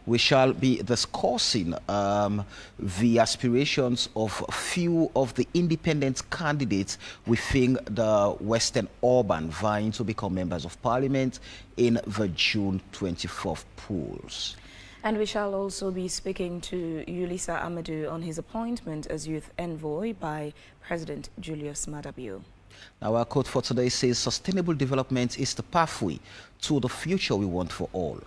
we shall be discussing the aspirations of few of the independent candidates within the Western Urban vying to become members of Parliament in the June 24th polls. And we shall also be speaking to Ulisa Amadou on his appointment as youth envoy by President Julius Maada Bio. Now, our quote for today says, "Sustainable development is the pathway to the future we want for all.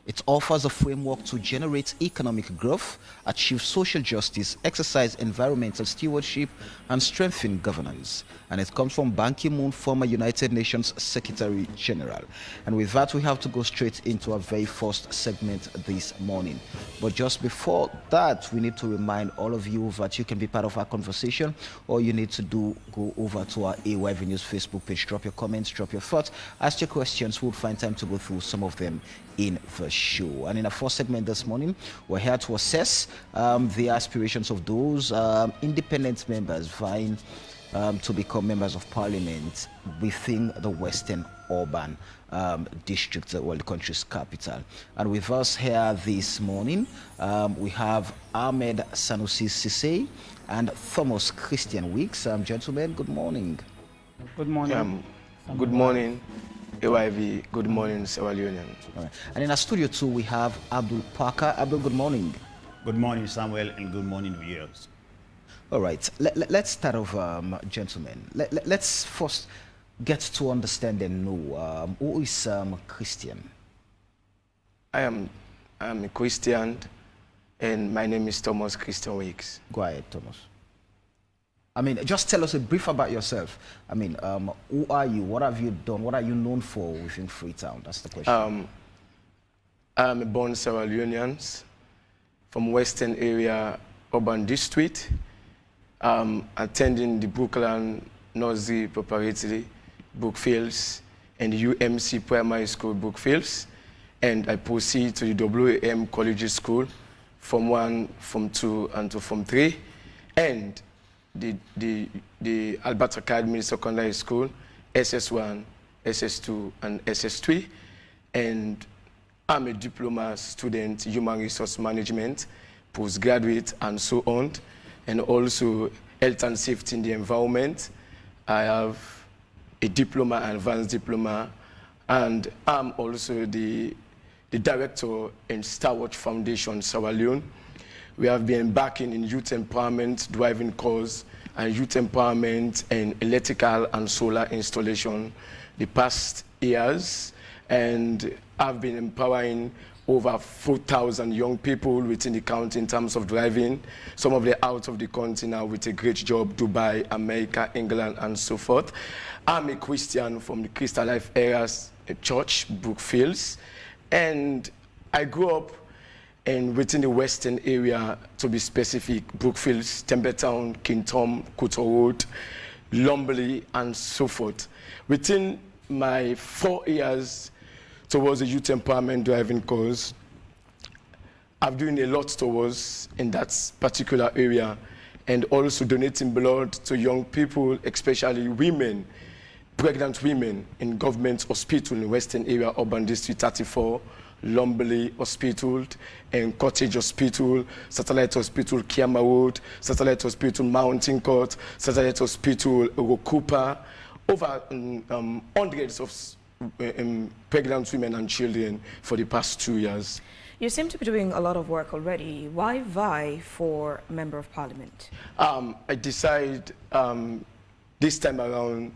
It offers a framework to generate economic growth, achieve social justice, exercise environmental stewardship, and strengthen governance." And it comes from Ban Ki-moon, former United Nations Secretary General. And with that, we have to go straight into our very first segment this morning. But just before that, we need to remind all of you that you can be part of our conversation. All you need to do, go over to our AYV News Facebook page, drop your comments, drop your thoughts, ask your questions. We'll find time to go through some of them in the show. And in our first segment this morning, we're here to assess the aspirations of those independent members vying to become members of Parliament within the Western Urban District, well, the country's capital. And with us here this morning, we have Ahmed Sanusi and Thomas Christian Weeks. Gentlemen, good morning. Good morning. Good morning, AYV. Good morning, Sierra Leone. All right. And in our studio too, we have Abdul Parker. Abdul, good morning. Good morning, Samuel, and good morning, viewers. All right, let's start off, gentlemen. Let's first get to understand and know who is Christian. I am a Christian, and my name is Thomas Christian Weeks. Go ahead, Thomas. I mean, just tell us a brief about yourself. I mean, who are you? What have you done? What are you known for within Freetown? That's the question. I'm a born Sierra Leonean from Western Area Urban District. Attending the Brookland Nursery Preparatory, Brookfields, and the UMC Primary School, Brookfields. And I proceed to the WAM College School, Form 1, Form 2, and to Form 3. And the Albert Academy Secondary School, SS1, SS2, and SS3. And I'm a diploma student, Human Resource Management, postgraduate, and so on. And also health and safety in the environment. I have a diploma, advanced diploma, and I'm also the director in Star Watch Foundation, Sierra Leone. We have been embarking in youth empowerment, driving cause, and youth empowerment and electrical and solar installation the past years. And I've been empowering over 4,000 young people within the county in terms of driving. Some of them out of the country now with a great job, Dubai, America, England, and so forth. I'm a Christian from the Crystal Life Areas Church, Brookfields. And I grew up within the Western area, to be specific, Brookfields, Templetown, King Tom, Kuto Road, Lumberley, and so forth. Within my 4 years towards the youth empowerment driving cause, I've done a lot towards in that particular area, and also donating blood to young people, especially women, pregnant women in government hospital in Western Area Urban District 34, Lumberley Hospital, and Cottage Hospital, Satellite Hospital, Kiama Road, Satellite Hospital, Mountain Court, Satellite Hospital, Rokupa, over hundreds of pregnant women and children for the past 2 years. You seem to be doing a lot of work already. Why vie for Member of Parliament? I decide this time around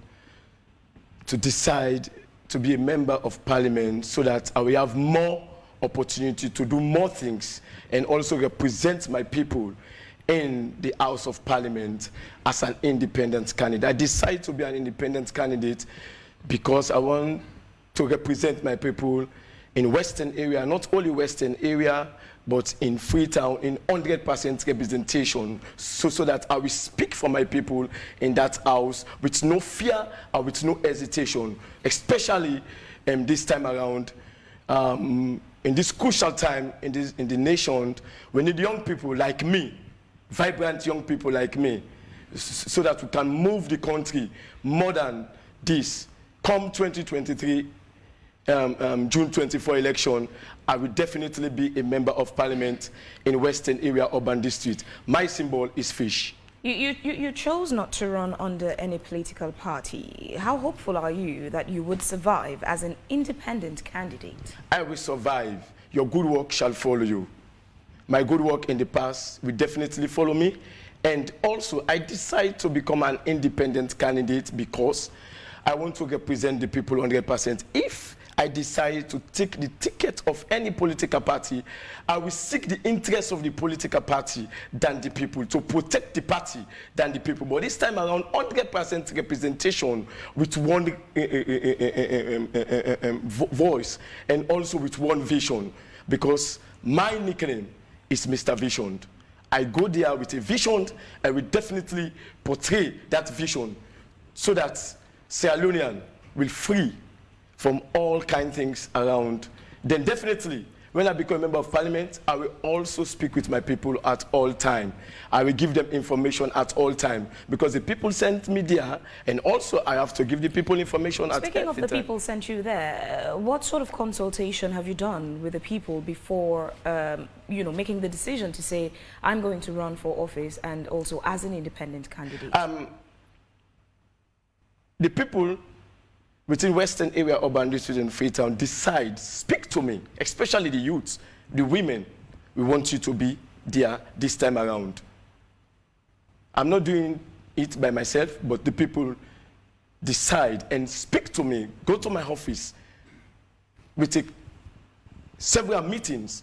to decide to be a Member of Parliament so that I will have more opportunity to do more things and also represent my people in the House of Parliament as an independent candidate. I decided to be an independent candidate because I want to represent my people in Western area, not only Western area, but in Freetown, in 100% representation, so that I will speak for my people in that house with no fear or with no hesitation, especially this time around, in this crucial time in the nation. We need young people like me, vibrant young people like me, so that we can move the country more than this. Come 2023 June 24 election, I will definitely be a member of parliament in Western Area Urban District. My symbol is fish. You chose not to run under any political party. How hopeful are you that you would survive as an independent candidate? I will survive. Your good work shall follow you. My good work in the past will definitely follow me. And also, I decided to become an independent candidate because I want to represent the people 100%. If I decide to take the ticket of any political party, I will seek the interests of the political party than the people, to protect the party than the people. But this time around, 100% representation with one voice and also with one vision, because my nickname is Mr. Visioned. I go there with a vision, I will definitely portray that vision so that Sierra Leonean will free from all kind of things around. Then definitely, when I become a member of parliament, I will also speak with my people at all time. I will give them information at all time, because the people sent me there, and also I have to give the people information at every time. Speaking of the people sent you there, what sort of consultation have you done with the people before, making the decision to say, I'm going to run for office and also as an independent candidate? The people within Western Area Urban District and Freetown decide, speak to me, especially the youths, the women. We want you to be there this time around. I'm not doing it by myself, but the people decide and speak to me, go to my office. We take several meetings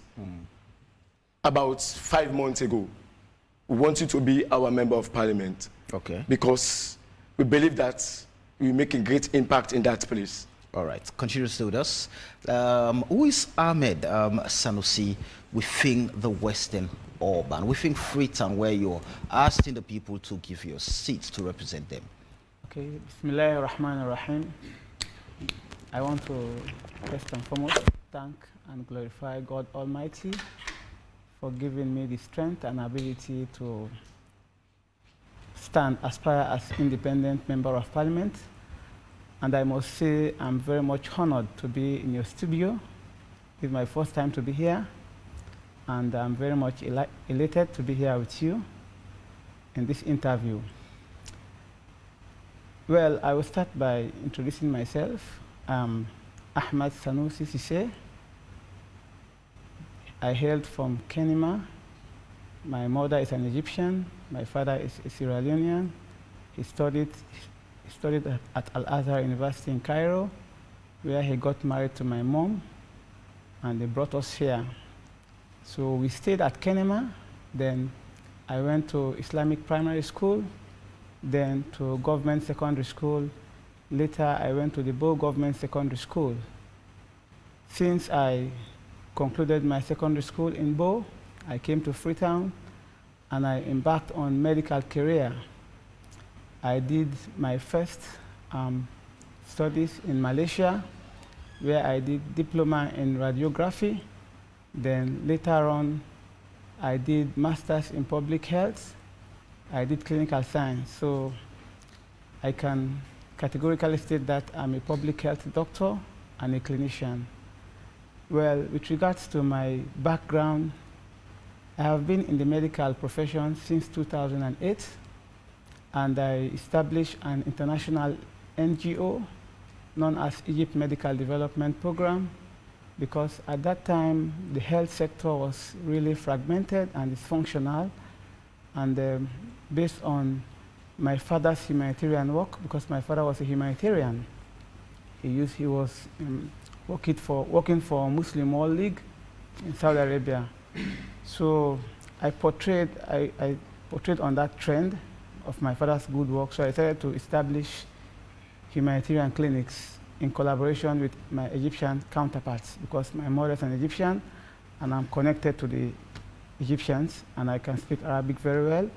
about 5 months ago. We want you to be our member of parliament. Okay. Because we believe that we make a great impact in that place. All right, continue to stay with us. Who is Ahmed Sanusi within the Western Urban, within Freetown, where you're asking the people to give you a seat to represent them? Okay, Bismillahir Rahmanir Rahim. I want to first and foremost thank and glorify God Almighty for giving me the strength and ability to aspire as independent member of parliament. And I must say I'm very much honored to be in your studio. It's my first time to be here, and I'm very much elated to be here with you in this interview. Well, I will start by introducing myself. I'm Ahmed Sanusi Sise. I hailed from Kenema. My mother is an Egyptian. My father is a Sierra Leonean. He studied at Al-Azhar University in Cairo, where he got married to my mom, and they brought us here. So we stayed at Kenema. Then I went to Islamic primary school, then to government secondary school. Later, I went to the Bo Government Secondary School. Since I concluded my secondary school in Bo, I came to Freetown, and I embarked on medical career. I did my first studies in Malaysia, where I did diploma in radiography. Then later on, I did masters in public health. I did clinical science. So I can categorically state that I'm a public health doctor and a clinician. Well, with regards to my background, I have been in the medical profession since 2008, and I established an international NGO known as Egypt Medical Development Program, because at that time the health sector was really fragmented and dysfunctional. And based on my father's humanitarian work, because my father was a humanitarian, he was working for Muslim World League in Saudi Arabia. So I portrayed on that trend of my father's good work. So I decided to establish humanitarian clinics in collaboration with my Egyptian counterparts, because my mother is an Egyptian and I'm connected to the Egyptians and I can speak Arabic very well.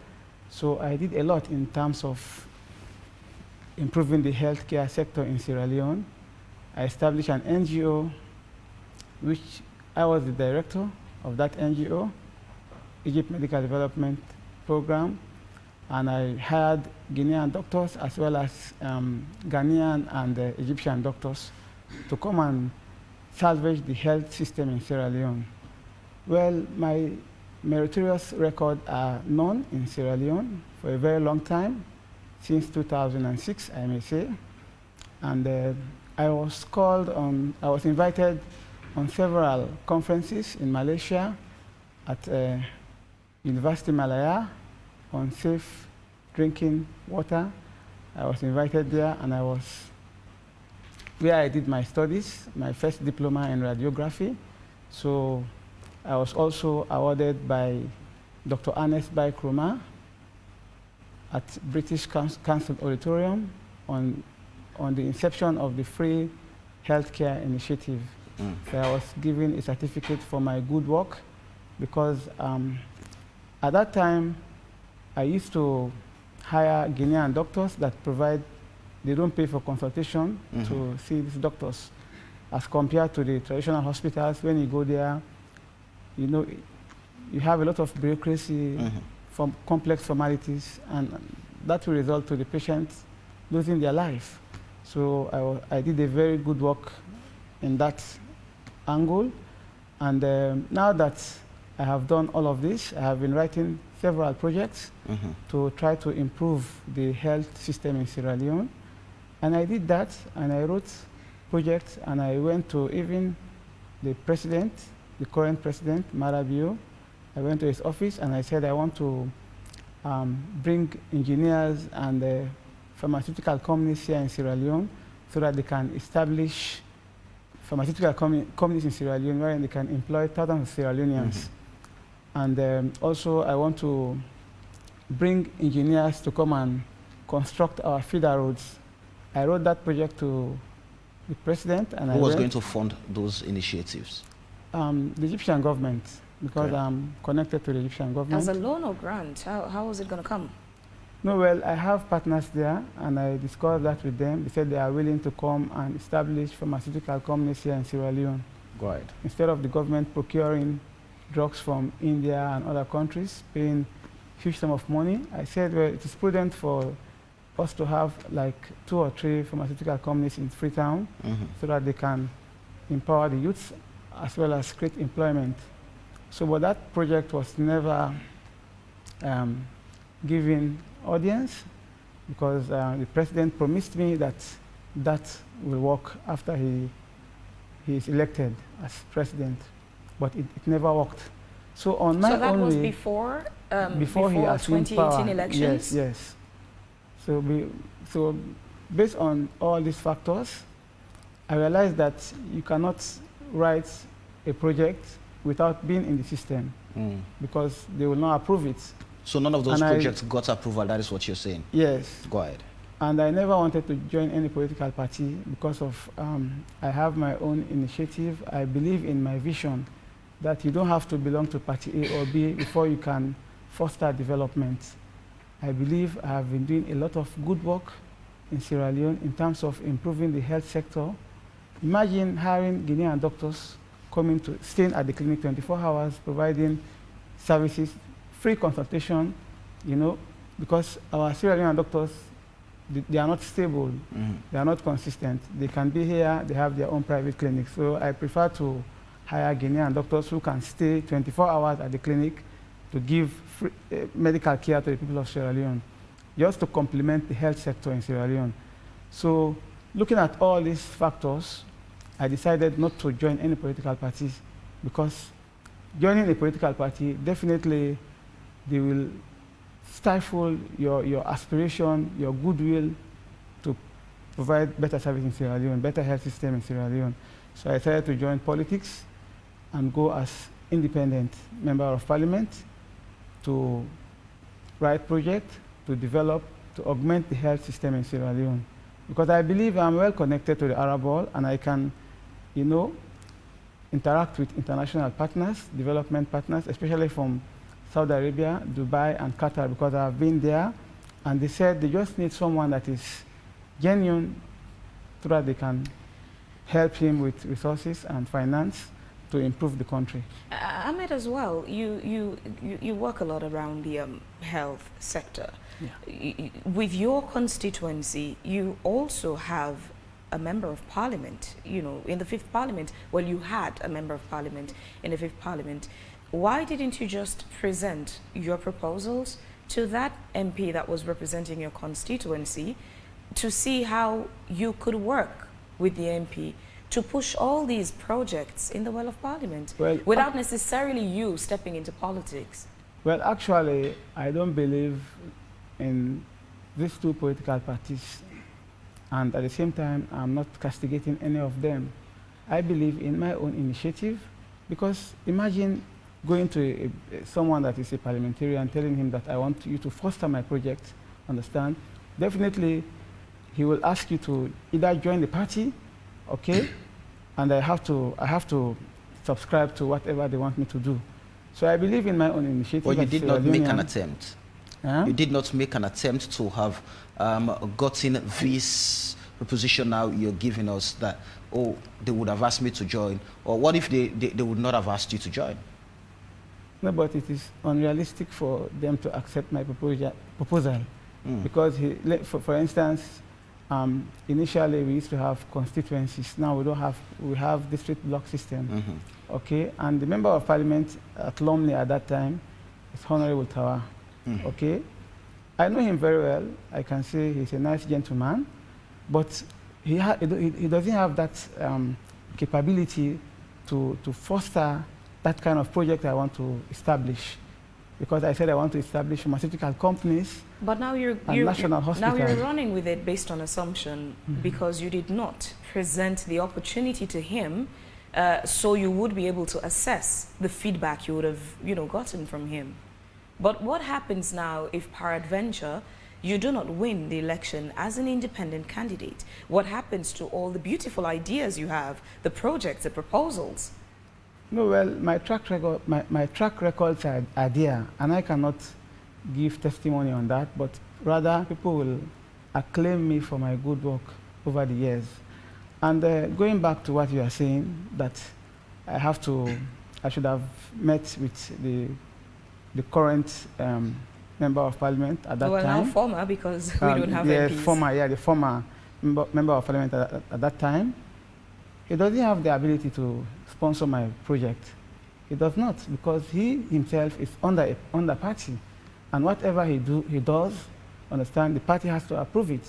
So I did a lot in terms of improving the healthcare sector in Sierra Leone. I established an NGO, which I was the director of that NGO, Egypt Medical Development Program, and I hired Guinean doctors as well as Ghanaian and Egyptian doctors to come and salvage the health system in Sierra Leone. Well, my meritorious record are known in Sierra Leone for a very long time, since 2006, I may say. And I was invited on several conferences in Malaysia, at University Malaya, on safe drinking water. I was invited there, and where I did my studies, my first diploma in radiography. So I was also awarded by Dr. Ernest Bai Krumah at British Council Auditorium on the inception of the Free Healthcare Initiative. So I was given a certificate for my good work, because at that time, I used to hire Guinean doctors that they don't pay for consultation to see these doctors, as compared to the traditional hospitals. When you go there, you have a lot of bureaucracy, complex formalities, and that will result to the patients losing their life. So I did a very good work in that angle. And now that I have done all of this, I have been writing several projects to try to improve the health system in Sierra Leone. And I did that, and I wrote projects, and I went to even the president, the current president, Marabio. I went to his office, and I said I want to bring engineers and pharmaceutical companies here in Sierra Leone, so that they can establish pharmaceutical companies in Sierra Leone where they can employ thousands of Sierra Leoneans. And also I want to bring engineers to come and construct our feeder roads. I wrote that project to the president. And Who was going to fund those initiatives? The Egyptian government, because I'm connected to the Egyptian government. As a loan or grant? How is it going to come? No, well, I have partners there, and I discussed that with them. They said they are willing to come and establish pharmaceutical companies here in Sierra Leone. Right. Instead of the government procuring drugs from India and other countries, paying huge sum of money, I said, well, it is prudent for us to have like 2 or 3 pharmaceutical companies in Freetown, so that they can empower the youths as well as create employment. So, but that project was never given audience, because the president promised me that that will work after he is elected as president, but it never worked. So on my that was only before he assumed 2018 power. elections? Yes. So based on all these factors, I realized that you cannot write a project without being in the system, because they will not approve it. So none of those projects got approval, that is what you're saying? Yes. Go ahead. And I never wanted to join any political party because of, I have my own initiative. I believe in my vision that you don't have to belong to party A or B before you can foster development. I believe I have been doing a lot of good work in Sierra Leone in terms of improving the health sector. Imagine hiring Guinean doctors staying at the clinic 24 hours, providing services, free consultation, because our Sierra Leone doctors, they are not stable, they are not consistent. They can be here, they have their own private clinics. So I prefer to hire Guinean doctors who can stay 24 hours at the clinic to give free, medical care to the people of Sierra Leone, just to complement the health sector in Sierra Leone. So looking at all these factors, I decided not to join any political parties, because joining a political party, definitely they will stifle your aspiration, your goodwill to provide better service in Sierra Leone, better health system in Sierra Leone. So I decided to join politics and go as independent member of parliament to write projects, to develop, to augment the health system in Sierra Leone. Because I believe I'm well connected to the Arab world, and I can, interact with international partners, development partners, especially from Saudi Arabia, Dubai, and Qatar, because I've been there, and they said they just need someone that is genuine so that they can help him with resources and finance to improve the country. Ahmed, as well, you work a lot around the health sector. Yeah. With your constituency, you also have a member of parliament, in the 5th parliament. Well, you had a member of parliament in the 5th parliament. Why didn't you just present your proposals to that MP that was representing your constituency to see how you could work with the MP to push all these projects in the well of parliament, without necessarily you stepping into politics? Well, actually, I don't believe in these two political parties, and at the same time, I'm not castigating any of them. I believe in my own initiative, because imagine going to someone that is a parliamentarian, telling him that I want you to foster my project, understand? Definitely, he will ask you to either join the party, okay, and I have to subscribe to whatever they want me to do. So I believe in my own initiative. Well, you did not make an attempt. You did not make an attempt to have gotten this proposition now you're giving us that, oh, they would have asked me to join, or what if they would not have asked you to join? No, but it is unrealistic for them to accept my proposal. Because, for instance, initially we used to have constituencies. Now we don't have, we have district block system. Okay, and the member of parliament at Lumley at that time is Honorable Tawa. Okay, I know him very well. I can say he's a nice gentleman, but he doesn't have that capability to foster that kind of project I want to establish. Because I said I want to establish pharmaceutical companies. But now you're national hospital. Now you're running with it based on assumption, because you did not present the opportunity to him, so you would be able to assess the feedback you would have, gotten from him. But what happens now if, peradventure, you do not win the election as an independent candidate? What happens to all the beautiful ideas you have, the projects, the proposals? No, well, my track records are there, and I cannot give testimony on that, but rather people will acclaim me for my good work over the years. And going back to what you are saying, that I should have met with the current member of parliament at that time. Well, now former, because we don't have yes, MPs. The former member of parliament at that time. He doesn't have the ability to sponsor my project. He does not, because he himself is under party, and whatever he does, understand, the party has to approve it.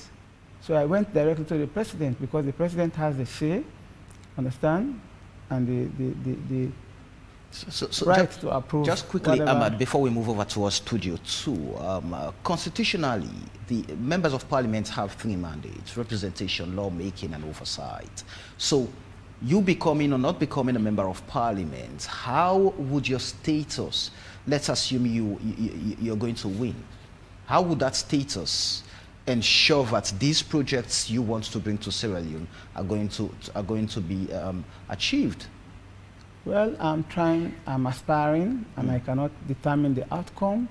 So I went directly to the president, because the president has the say, understand, and the right to approve. Just quickly, Ahmed, before we move over to our studio 2, constitutionally, the members of parliament have 3 mandates: representation, lawmaking, and oversight. So you becoming or not becoming a member of parliament, how would your status, let's assume you're going to win, how would that status ensure that these projects you want to bring to Sierra Leone are going to be achieved? Well, I'm aspiring, and I cannot determine the outcome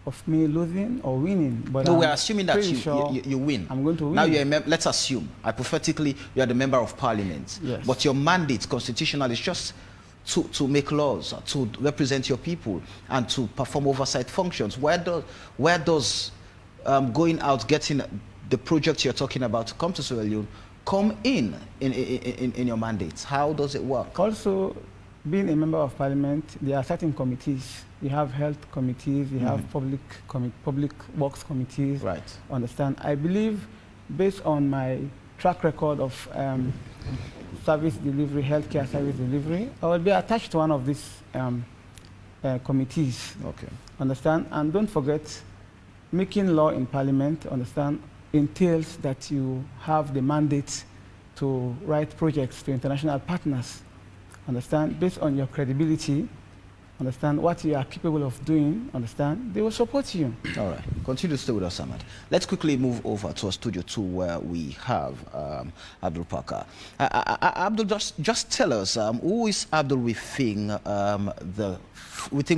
of me losing or winning. But no, we're assuming that you win. I'm going to win. Now let's assume, hypothetically, you are the member of parliament. Yes. But your mandate constitutionally is just to make laws, to represent your people, and to perform oversight functions. Where does going out, getting the project you're talking about to come to Sierra Leone come in your mandate? How does it work? Also, being a member of parliament, there are certain committees. You have health committees, you have public works committees. Right. Understand? I believe, based on my track record of service delivery, healthcare service delivery, I will be attached to one of these committees. Okay. Understand? And don't forget, making law in parliament, understand, entails that you have the mandate to write projects to international partners. Understand? Based on your credibility, understand what you are capable of doing, understand, they will support you. All right. Continue to stay with us, Ahmed. Let's quickly move over to our studio 2, where we have Abdul Parker. Abdul, just tell us, who is Abdul within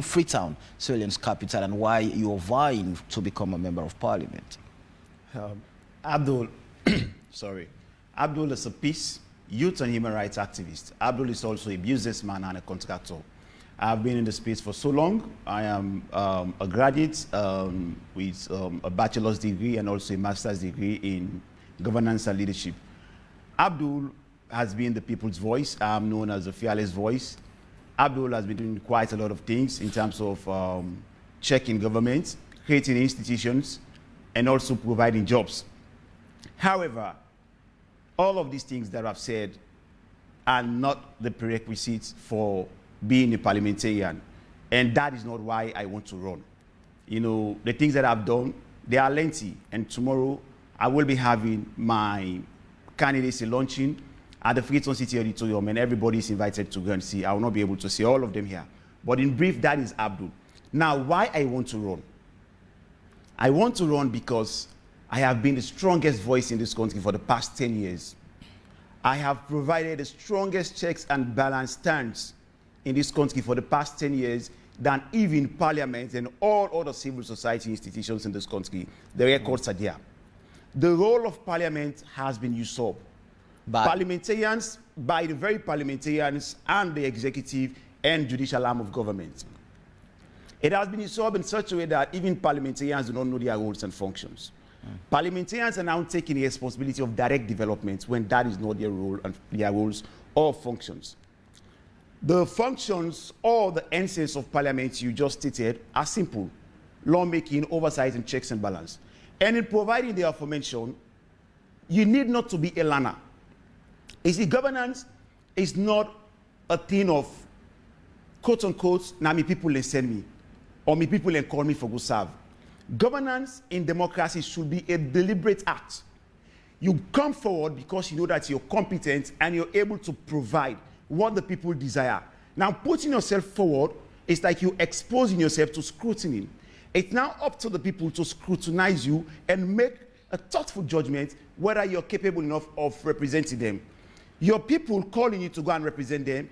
Freetown, Sierra Leone's capital, and why you're vying to become a member of parliament? Abdul, Abdul is a peace, youth and human rights activist. Abdul is also a businessman and a contractor. I've been in the space for so long. I am a graduate with a bachelor's degree and also a master's degree in governance and leadership. Abdul has been the people's voice. I'm known as the fearless voice. Abdul has been doing quite a lot of things in terms of checking government, creating institutions, and also providing jobs. However, all of these things that I've said are not the prerequisites for being a parliamentarian. And that is not why I want to run. You know, the things that I've done, they are lengthy. And tomorrow, I will be having my candidacy launching at the Freetown City Auditorium, and everybody is invited to go and see. I will not be able to see all of them here. But in brief, that is Abdul. Now, why I want to run? I want to run because I have been the strongest voice in this country for the past 10 years. I have provided the strongest checks and balance stance in this country for the past 10 years than even Parliament and all other civil society institutions in this country. The records are there. The role of Parliament has been usurped. Parliamentarians, by the very parliamentarians and the executive and judicial arm of government. It has been usurped in such a way that even parliamentarians do not know their roles and functions. Parliamentarians are now taking the responsibility of direct development when that is not their role and their roles or functions. The functions or the essence of Parliament you just stated are simple: lawmaking, oversight, and checks and balance. And in providing the aforementioned, you need not to be a learner. You see, governance is not a thing of quote unquote, now me people and send me, or me people and call me for good serve. Governance in democracy should be a deliberate act. You come forward because you know that you're competent and you're able to provide what the people desire. Now, putting yourself forward is like you exposing yourself to scrutiny. It's now up to the people to scrutinize you and make a thoughtful judgment whether you're capable enough of representing them. Your people calling you to go and represent them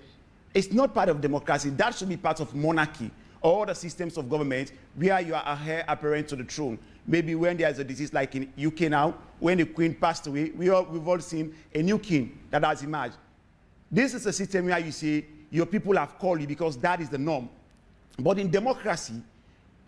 is not part of democracy. That should be part of monarchy or other systems of government where you are a heir apparent to the throne. Maybe when there's a disease like in UK now, when the queen passed away, we've all seen a new king that has emerged. This is a system where you say your people have called you because that is the norm. But in democracy,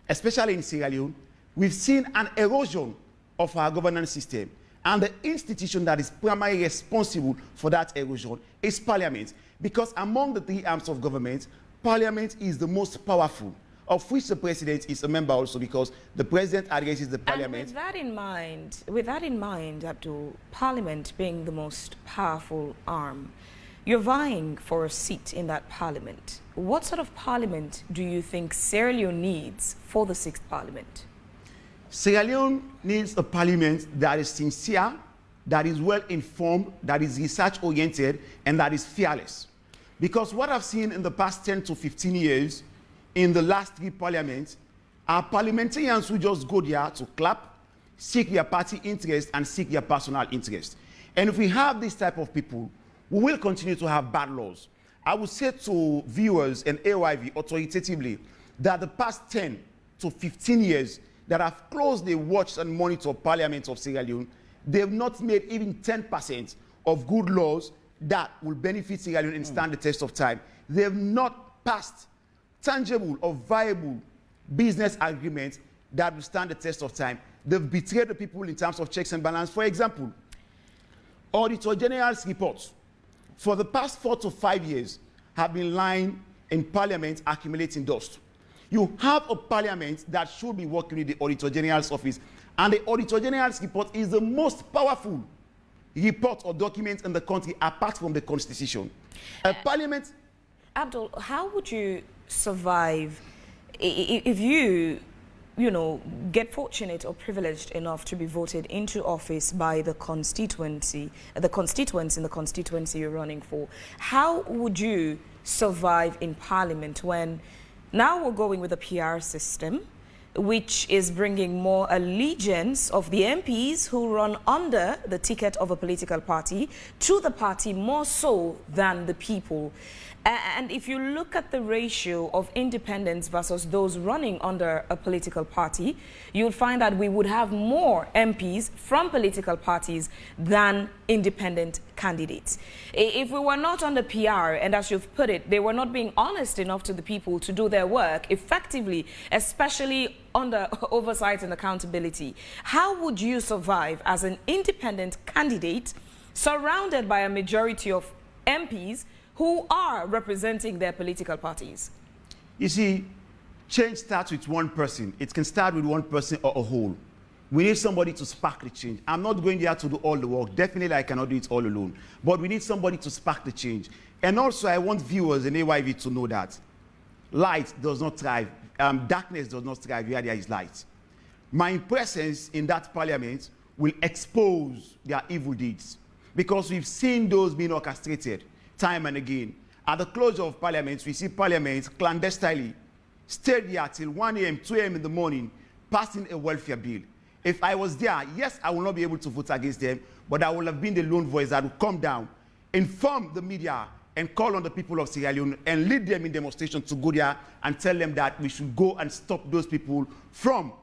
especially in Sierra Leone, we've seen an erosion of our governance system. And the institution that is primarily responsible for that erosion is Parliament. Because among the three arms of government, Parliament is the most powerful, of which the president is a member also, because the president addresses the Parliament. And with that in mind, Abdul, Parliament being the most powerful arm, you're vying for a seat in that Parliament. What sort of Parliament do you think Sierra Leone needs for the 6th Parliament? Sierra Leone needs a Parliament that is sincere, that is well-informed, that is research-oriented, and that is fearless. Because what I've seen in the past 10 to 15 years in the last 3 parliaments are parliamentarians who just go there to clap, seek their party interest, and seek their personal interest. And if we have this type of people, we will continue to have bad laws. I would say to viewers and AYV authoritatively that the past 10 to 15 years that have closely watched and monitored Parliament of Sierra Leone, they have not made even 10% of good laws that will benefit Sierra Leone and stand the test of time. They have not passed tangible or viable business agreements that will stand the test of time. They've betrayed the people in terms of checks and balance. For example, Auditor General's reports for the past 4 to 5 years have been lying in Parliament accumulating dust. You have a Parliament that should be working with the Auditor General's office, and the Auditor General's report is the most powerful report or document in the country apart from the Constitution. Parliament... Abdul, how would you survive if you get fortunate or privileged enough to be voted into office by the constituents in the constituency you're running for? How would you survive in Parliament when now we're going with a PR system, which is bringing more allegiance of the MPs who run under the ticket of a political party to the party more so than the people? And if you look at the ratio of independents versus those running under a political party, you'll find that we would have more MPs from political parties than independent candidates. If we were not under PR, and as you've put it, they were not being honest enough to the people to do their work effectively, especially under oversight and accountability, how would you survive as an independent candidate surrounded by a majority of MPs who are representing their political parties? You see, change starts with one person. It can start with one person or a whole. We need somebody to spark the change. I'm not going there to do all the work. Definitely, I cannot do it all alone. But we need somebody to spark the change. And also, I want viewers in AYV to know that light does not thrive. Darkness does not thrive where there is light. My presence in that parliament will expose their evil deeds, because we've seen those being orchestrated time and again. At the closure of parliament, we see parliament clandestinely stayed here till 1 a.m., 2 a.m. in the morning, passing a welfare bill. If I was there, yes, I will not be able to vote against them, but I will have been the lone voice that will come down, inform the media, and call on the people of Sierra Leone and lead them in demonstration to go there and tell them that we should go and stop those people from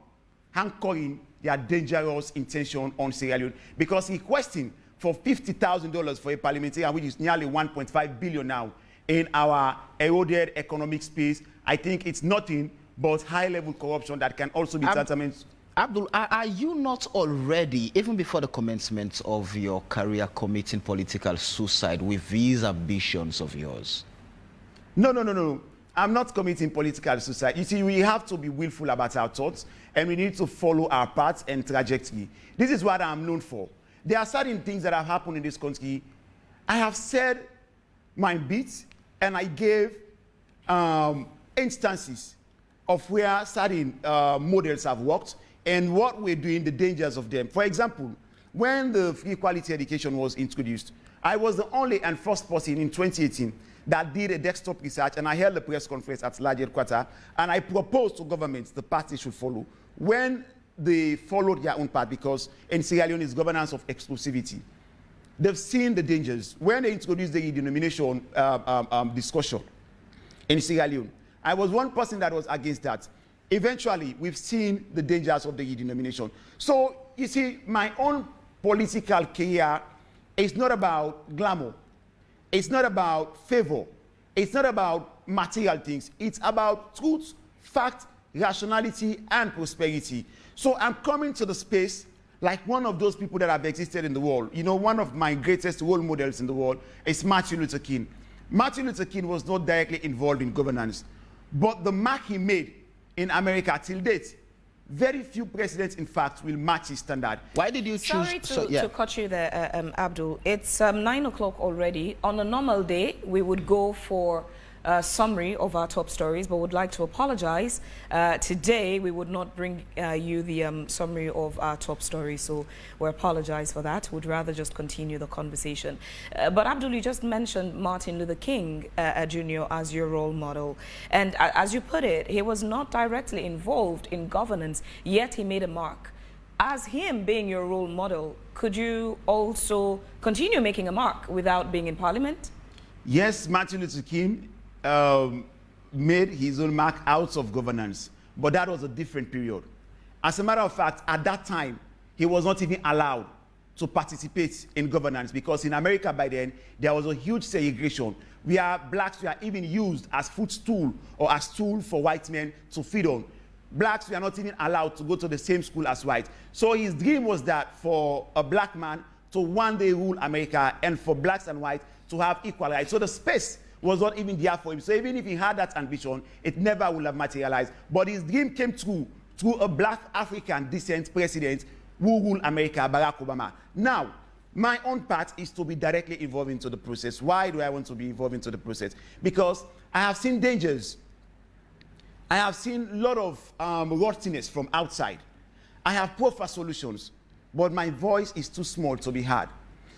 anchoring their dangerous intention on Sierra Leone. Because requesting for $50,000 for a parliamentarian, which is nearly 1.5 billion now, in our eroded economic space, I think it's nothing but high-level corruption that can also be tantamount. Abdul, are you not already, even before the commencement of your career, committing political suicide with these ambitions of yours? No. I'm not committing political suicide. You see, we have to be willful about our thoughts, and we need to follow our paths and trajectory. This is what I'm known for. There are certain things that have happened in this country. I have said my bits, and I gave instances of where certain models have worked and what we're doing, the dangers of them. For example, when the free quality education was introduced, I was the only and first person in 2018 that did a desktop research, and I held a press conference at large headquarters, and I proposed to governments the path they should follow when they followed their own path, because in Sierra Leone is governance of exclusivity. They've seen the dangers. When they introduced the denomination discussion in Sierra Leone, I was one person that was against that. Eventually, we've seen the dangers of the denomination. So, you see, my own political career is not about glamour. It's not about favor. It's not about material things. It's about truth, fact, rationality, and prosperity. So I'm coming to the space like one of those people that have existed in the world. You know, one of my greatest role models in the world is Martin Luther King. Martin Luther King was not directly involved in governance, but the mark he made in America till date, very few presidents, in fact, will match his standard. Why did you choose? Sorry to cut you there, Abdul. It's 9 o'clock already. On a normal day, we would go for a summary of our top stories, but would like to apologize. Today, we would not bring you the summary of our top stories, so we apologize for that. We'd rather just continue the conversation. But Abdul, you just mentioned Martin Luther King Jr. as your role model. And as you put it, he was not directly involved in governance, yet he made a mark. As him being your role model, could you also continue making a mark without being in parliament? Yes, Martin Luther King made his own mark out of governance, but that was a different period. As a matter of fact, at that time, he was not even allowed to participate in governance, because in America by then, there was a huge segregation where blacks were even used as footstool or as tool for white men to feed on. Blacks were not even allowed to go to the same school as white. So his dream was that for a black man to one day rule America, and for blacks and whites to have equal rights. So the space was not even there for him. So even if he had that ambition, it never would have materialized. But his dream came true through a black African descent president who ruled America, Barack Obama. Now, my own part is to be directly involved into the process. Why do I want to be involved into the process? Because I have seen dangers. I have seen a lot of rottiness from outside. I have proffered solutions, but my voice is too small to be heard.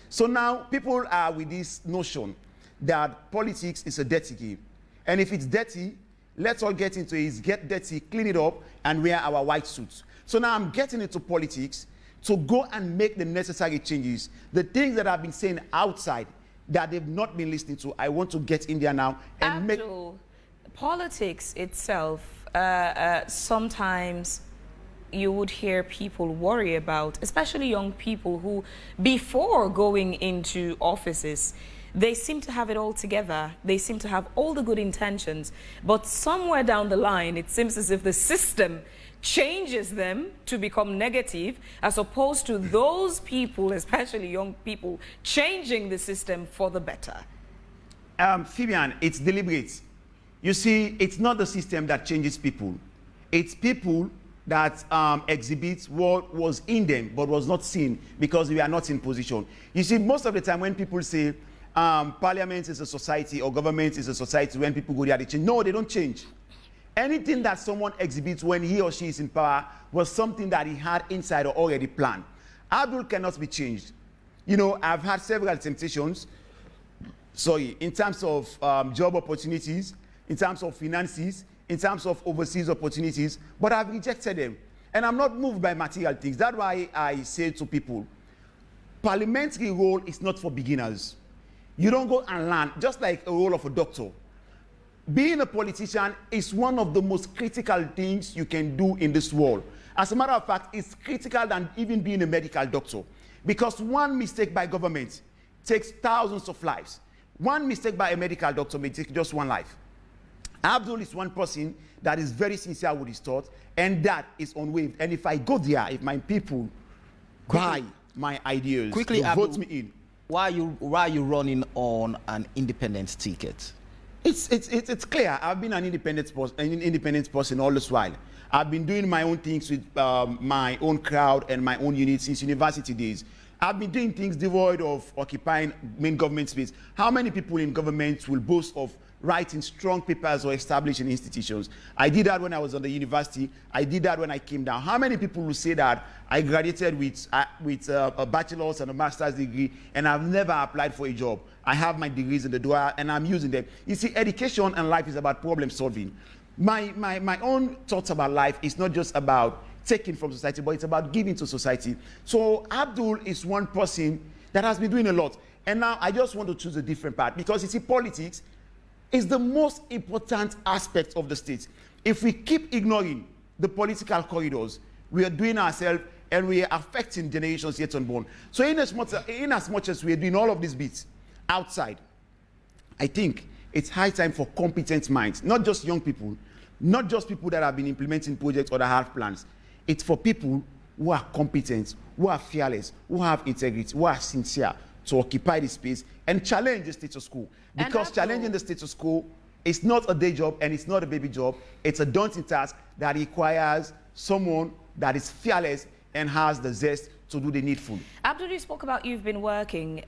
So now people are with this notion that politics is a dirty game. And if it's dirty, let's all get into it. Get dirty, clean it up, and wear our white suits. So now I'm getting into politics to go and make the necessary changes. The things that I've been saying outside that they've not been listening to, I want to get in there now and Abdul, politics itself, sometimes you would hear people worry about, especially young people who, before going into offices, they seem to have it all together. They seem to have all the good intentions, but somewhere down the line, it seems as if the system changes them to become negative, as opposed to those people, especially young people, changing the system for the better. Fabian, it's deliberate. You see, it's not the system that changes people. It's people that exhibit what was in them but was not seen because we are not in position. You see, most of the time when people say parliament is a society or government is a society, when people go there, they change. No, they don't change. Anything that someone exhibits when he or she is in power was something that he had inside or already planned. Abdul cannot be changed. You know, I've had several temptations, in terms of job opportunities, in terms of finances, in terms of overseas opportunities, but I've rejected them. And I'm not moved by material things. That's why I say to people, parliamentary role is not for beginners. You don't go and learn, just like a role of a doctor. Being a politician is one of the most critical things you can do in this world. As a matter of fact, it's critical than even being a medical doctor. Because one mistake by government takes thousands of lives. One mistake by a medical doctor may take just one life. Abdul is one person that is very sincere with his thoughts, and that is unwavering. And if I go there, if my people buy my ideas, quickly, vote Abdul, me in. Why are you running on an independent ticket? It's clear. I've been an independent person all this while. I've been doing my own things with my own crowd and my own unit since university days. I've been doing things devoid of occupying main government space. How many people in government will boast of writing strong papers or establishing institutions? I did that when I was on the university. I did that when I came down. How many people will say that I graduated with a bachelor's and a master's degree and I've never applied for a job? I have my degrees in the door and I'm using them. You see, education and life is about problem solving. My own thoughts about life is not just about taking from society, but it's about giving to society. So Abdul is one person that has been doing a lot. And now I just want to choose a different path because you see, politics is the most important aspect of the state. If we keep ignoring the political corridors, we are doing ourselves and we are affecting generations yet unborn. So in as much as we are doing all of these bits outside, I think it's high time for competent minds, not just young people, not just people that have been implementing projects or that have plans. It's for people who are competent, who are fearless, who have integrity, who are sincere to occupy the space and challenge the status quo. Because challenging the status quo is not a day job and it's not a baby job. It's a daunting task that requires someone that is fearless and has the zest to do the needful. Abdul, you spoke about you've been working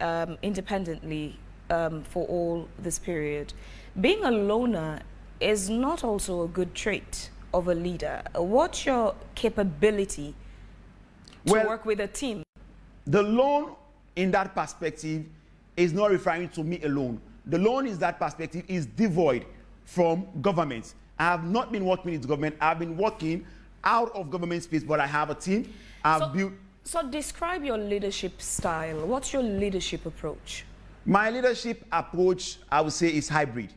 independently for all this period. Being a loner is not also a good trait of a leader. What's your capability to work with a team? The lone in that perspective is not referring to me alone. The lone in that perspective is devoid from government. I have not been working with government. I've been working out of government space, but I have a team. So describe your leadership style. What's your leadership approach? My leadership approach, I would say, is hybrid.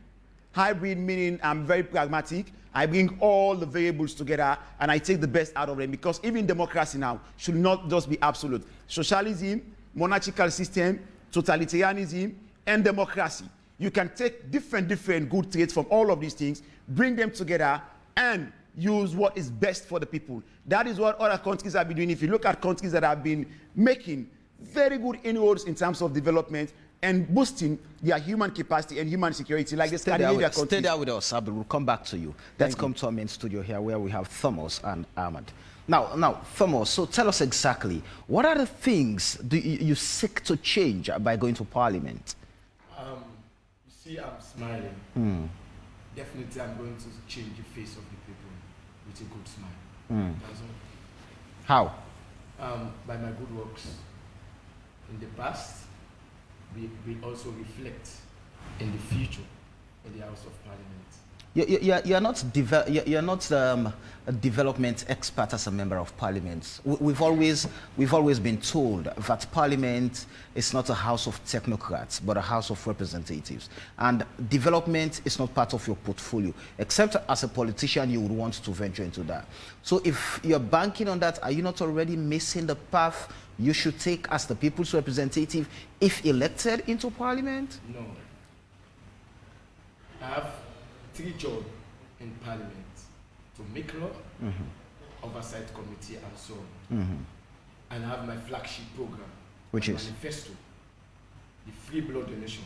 Hybrid meaning I'm very pragmatic. I bring all the variables together and I take the best out of them, because even democracy now should not just be absolute. Socialism, monarchical system, totalitarianism, and democracy. You can take different good traits from all of these things, bring them together, and use what is best for the people. That is what other countries have been doing. If you look at countries that have been making very good inroads in terms of development and boosting their human capacity and human security, like the Scandinavian countries. Stay there with us, Abdul. We'll come back to you. Let's come to our main studio here where we have Thomas and Ahmed. Now, Thomas, so tell us exactly, what are the things you seek to change by going to Parliament? You see, I'm smiling. Definitely, I'm going to change the face of the people with a good smile. That's all. How? By my good works. In the past, we also reflect in the future in the House of Parliament. You're not a development expert as a member of parliament. We've always been told that parliament is not a house of technocrats, but a house of representatives. And development is not part of your portfolio, except as a politician you would want to venture into that. So if you're banking on that, are you not already missing the path you should take as the people's representative if elected into parliament? No. I have 3 jobs in parliament: to make law, oversight committee, and so on. And I have my flagship program, Which my is? manifesto, the free blood donation.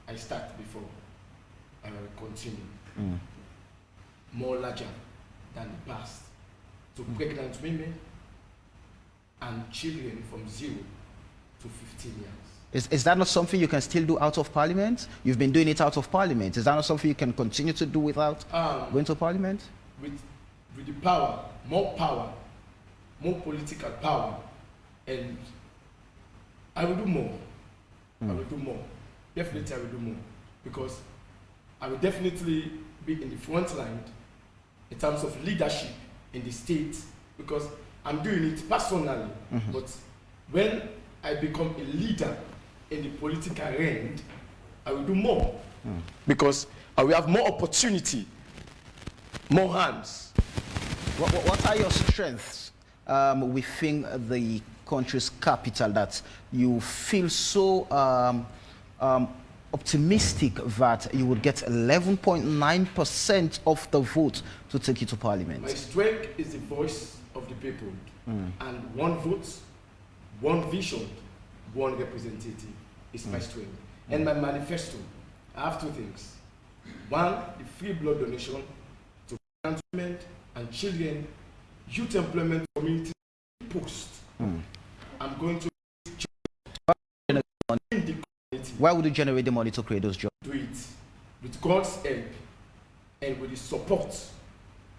I start before, and I will continue. More larger than the past, to pregnant women and children from 0 to 15 years. Is that not something you can still do out of parliament? You've been doing it out of parliament. Is that not something you can continue to do without going to parliament? With the power, more political power, and I will do more. I will do more. Definitely I will do more, because I will definitely be in the front line in terms of leadership in the state, because I'm doing it personally. But when I become a leader in the political end, I will do more, because I will have more opportunity, more hands. What are your strengths within the country's capital that you feel so optimistic that you would get 11.9% of the vote to take you to parliament? My strength is the voice of the people, and one vote, one vision, one representative is my strength. And my manifesto, I have 2 things. One, the free blood donation to women and children, youth employment, community post. I'm going to in the community. Why would you generate the money to create those jobs? Do it with God's help and with the support.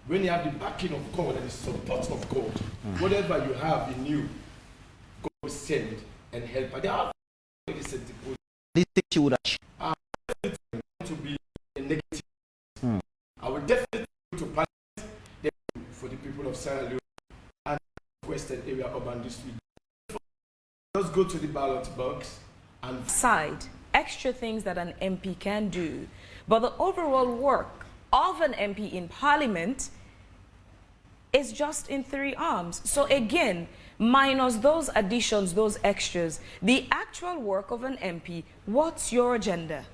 When you have the backing of God and the support of God, whatever you have in you, God will send and help. And they have These things you would achieve. to be a negative. I will definitely go to parliament for the people of Sierra Leone and Western Area Urban District. Just go to the ballot box and Side, extra things that an MP can do, but the overall work of an MP in parliament is just in 3 arms. So again, minus those additions, those extras, the actual work of an MP, what's your agenda?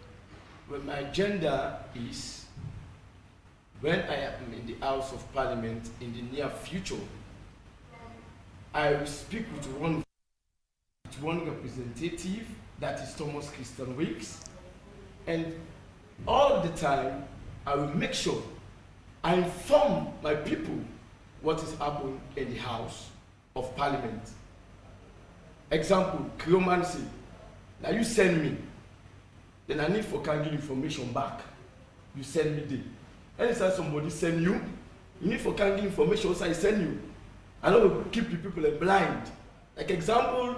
Well, my agenda is, when I am in the House of Parliament in the near future, I will speak with one representative, that is Thomas Christian Weeks, and all the time I will make sure I inform my people what is happening in the House of Parliament. Example, cleomancy. Now you send me, then I need for can give information back. You send me there. Anytime somebody send you, you need for can give information, so I send you. I don't want to keep the people blind. Like example,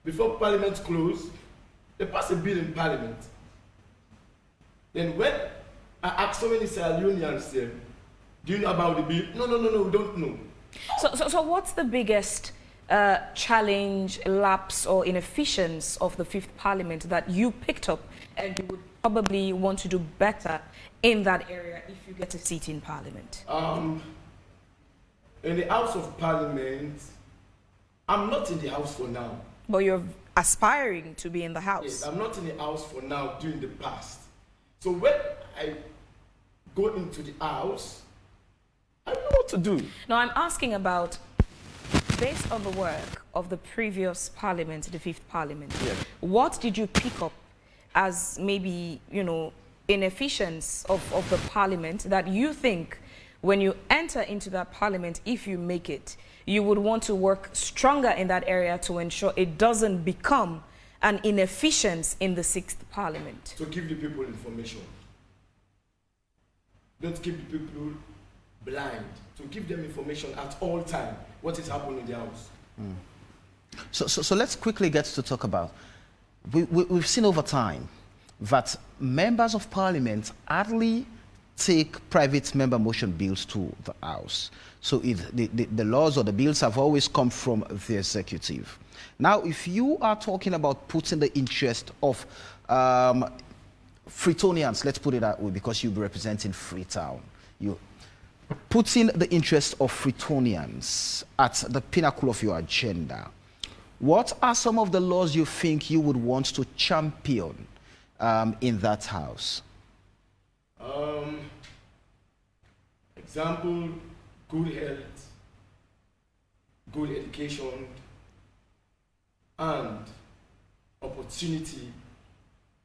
before Parliament closed, they passed a bill in Parliament. Then when I asked so many Sierra Leoneans, do you know about the bill? No, we don't know. So what's the biggest challenge, lapse, or inefficiency of the 5th Parliament that you picked up and you would probably want to do better in that area if you get a seat in Parliament? In the House of Parliament, I'm not in the House for now. But you're aspiring to be in the House. Yes, I'm not in the House for now during the past. So when I go into the House, I know what to do. Now I'm asking about, based on the work of the previous Parliament, the 5th Parliament, what did you pick up as maybe, inefficiency of the Parliament that you think when you enter into that Parliament, if you make it, you would want to work stronger in that area to ensure it doesn't become an inefficiency in the 6th Parliament? To give the people information. Don't keep the people blind. To give them information at all time, what is happening in the House. So let's quickly get to talk about, we've seen over time that members of parliament hardly take private member motion bills to the House. So the laws or the bills have always come from the executive. Now, if you are talking about putting the interest of Freetonians, let's put it that way, because you'll be representing Freetown, you putting the interest of Freetonians at the pinnacle of your agenda, what are some of the laws you think you would want to champion in that House? Example, good health, good education, and opportunity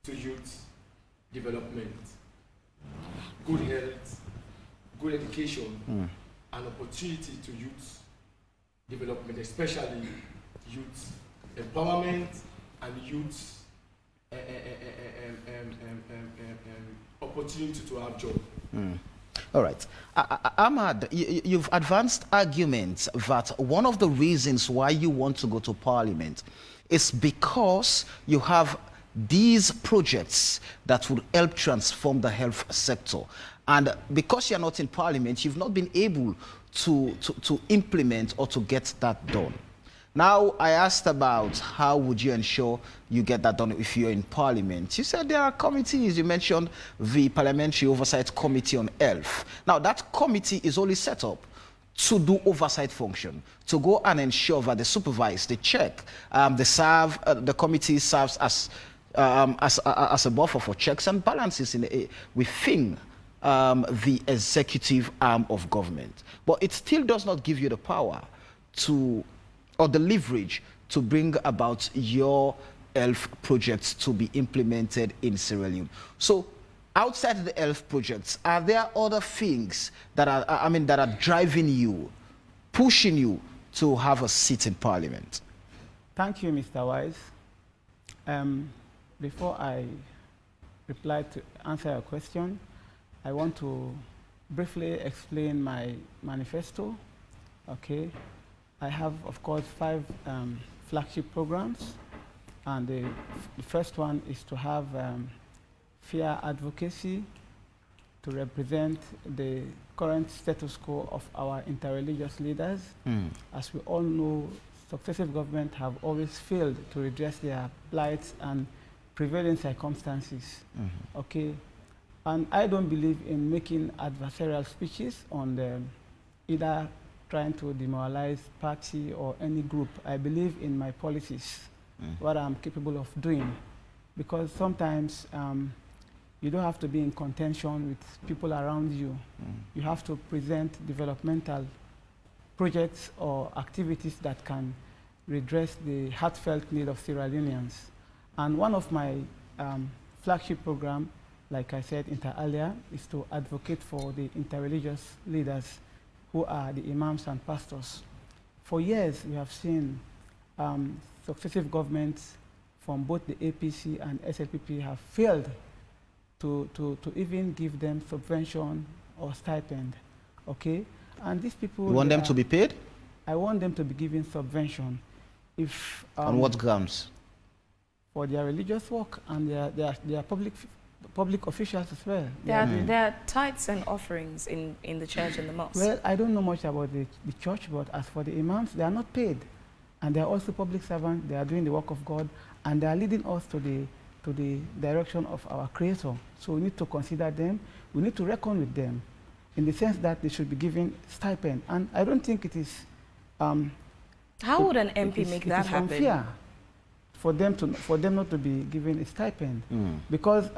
to youth development. Good health, good education, and opportunity to youth development, especially youth empowerment and youth opportunity to have job. All right. Ahmad, you've advanced arguments that one of the reasons why you want to go to Parliament is because you have these projects that would help transform the health sector. And because you're not in Parliament, you've not been able to implement or to get that done. Now, I asked about how would you ensure you get that done if you're in Parliament. You said there are committees. You mentioned the Parliamentary Oversight Committee on Health. Now, that committee is only set up to do oversight function, to go and ensure that they supervise, they check, the committee serves as a buffer for checks and balances within the executive arm of government. But it still does not give you the power or the leverage to bring about your health projects to be implemented in Sierra Leone. So outside the health projects, are there other things that are driving you, pushing you to have a seat in Parliament? Thank you, Mr. Wise. Before I reply to answer your question, I want to briefly explain my manifesto. Okay. I have, of course, 5 flagship programs, and the first one is to have fair advocacy to represent the current status quo of our interreligious leaders. As we all know, successive governments have always failed to redress their plights and prevailing circumstances. Okay, and I don't believe in making adversarial speeches on either trying to demoralize party or any group. I believe in my policies, what I'm capable of doing, because sometimes you don't have to be in contention with people around you. You have to present developmental projects or activities that can redress the heartfelt need of Sierra Leoneans. And one of my flagship program, like I said inter alia, is to advocate for the interreligious leaders who are the imams and pastors. For years, we have seen successive governments from both the APC and SLPP have failed to even give them subvention or stipend, okay? And these people— You want them to be paid? I want them to be given subvention. If on what grounds? For their religious work and their public officials as well. There are tithes and offerings in the church and the mosque. Well, I don't know much about the church, but as for the imams, they are not paid. And they are also public servants. They are doing the work of God, and they are leading us to the direction of our Creator. So we need to consider them. We need to reckon with them in the sense that they should be given stipend. And I don't think it is— How would an MP make that happen? Unfair for them not to be given a stipend, because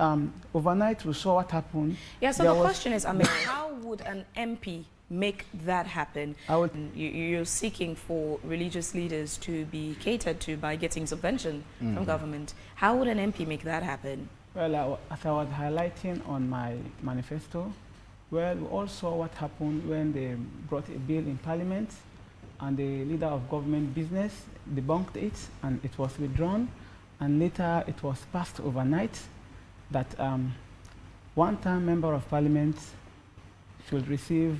overnight we saw what happened. Yeah. So the question is, how would an MP make that happen? You're seeking for religious leaders to be catered to by getting subvention from government. How would an MP make that happen? Well, as I was highlighting on my manifesto, well, we all saw what happened when they brought a bill in Parliament, and the leader of government business debunked it, and it was withdrawn, and later it was passed overnight that one-time member of Parliament should receive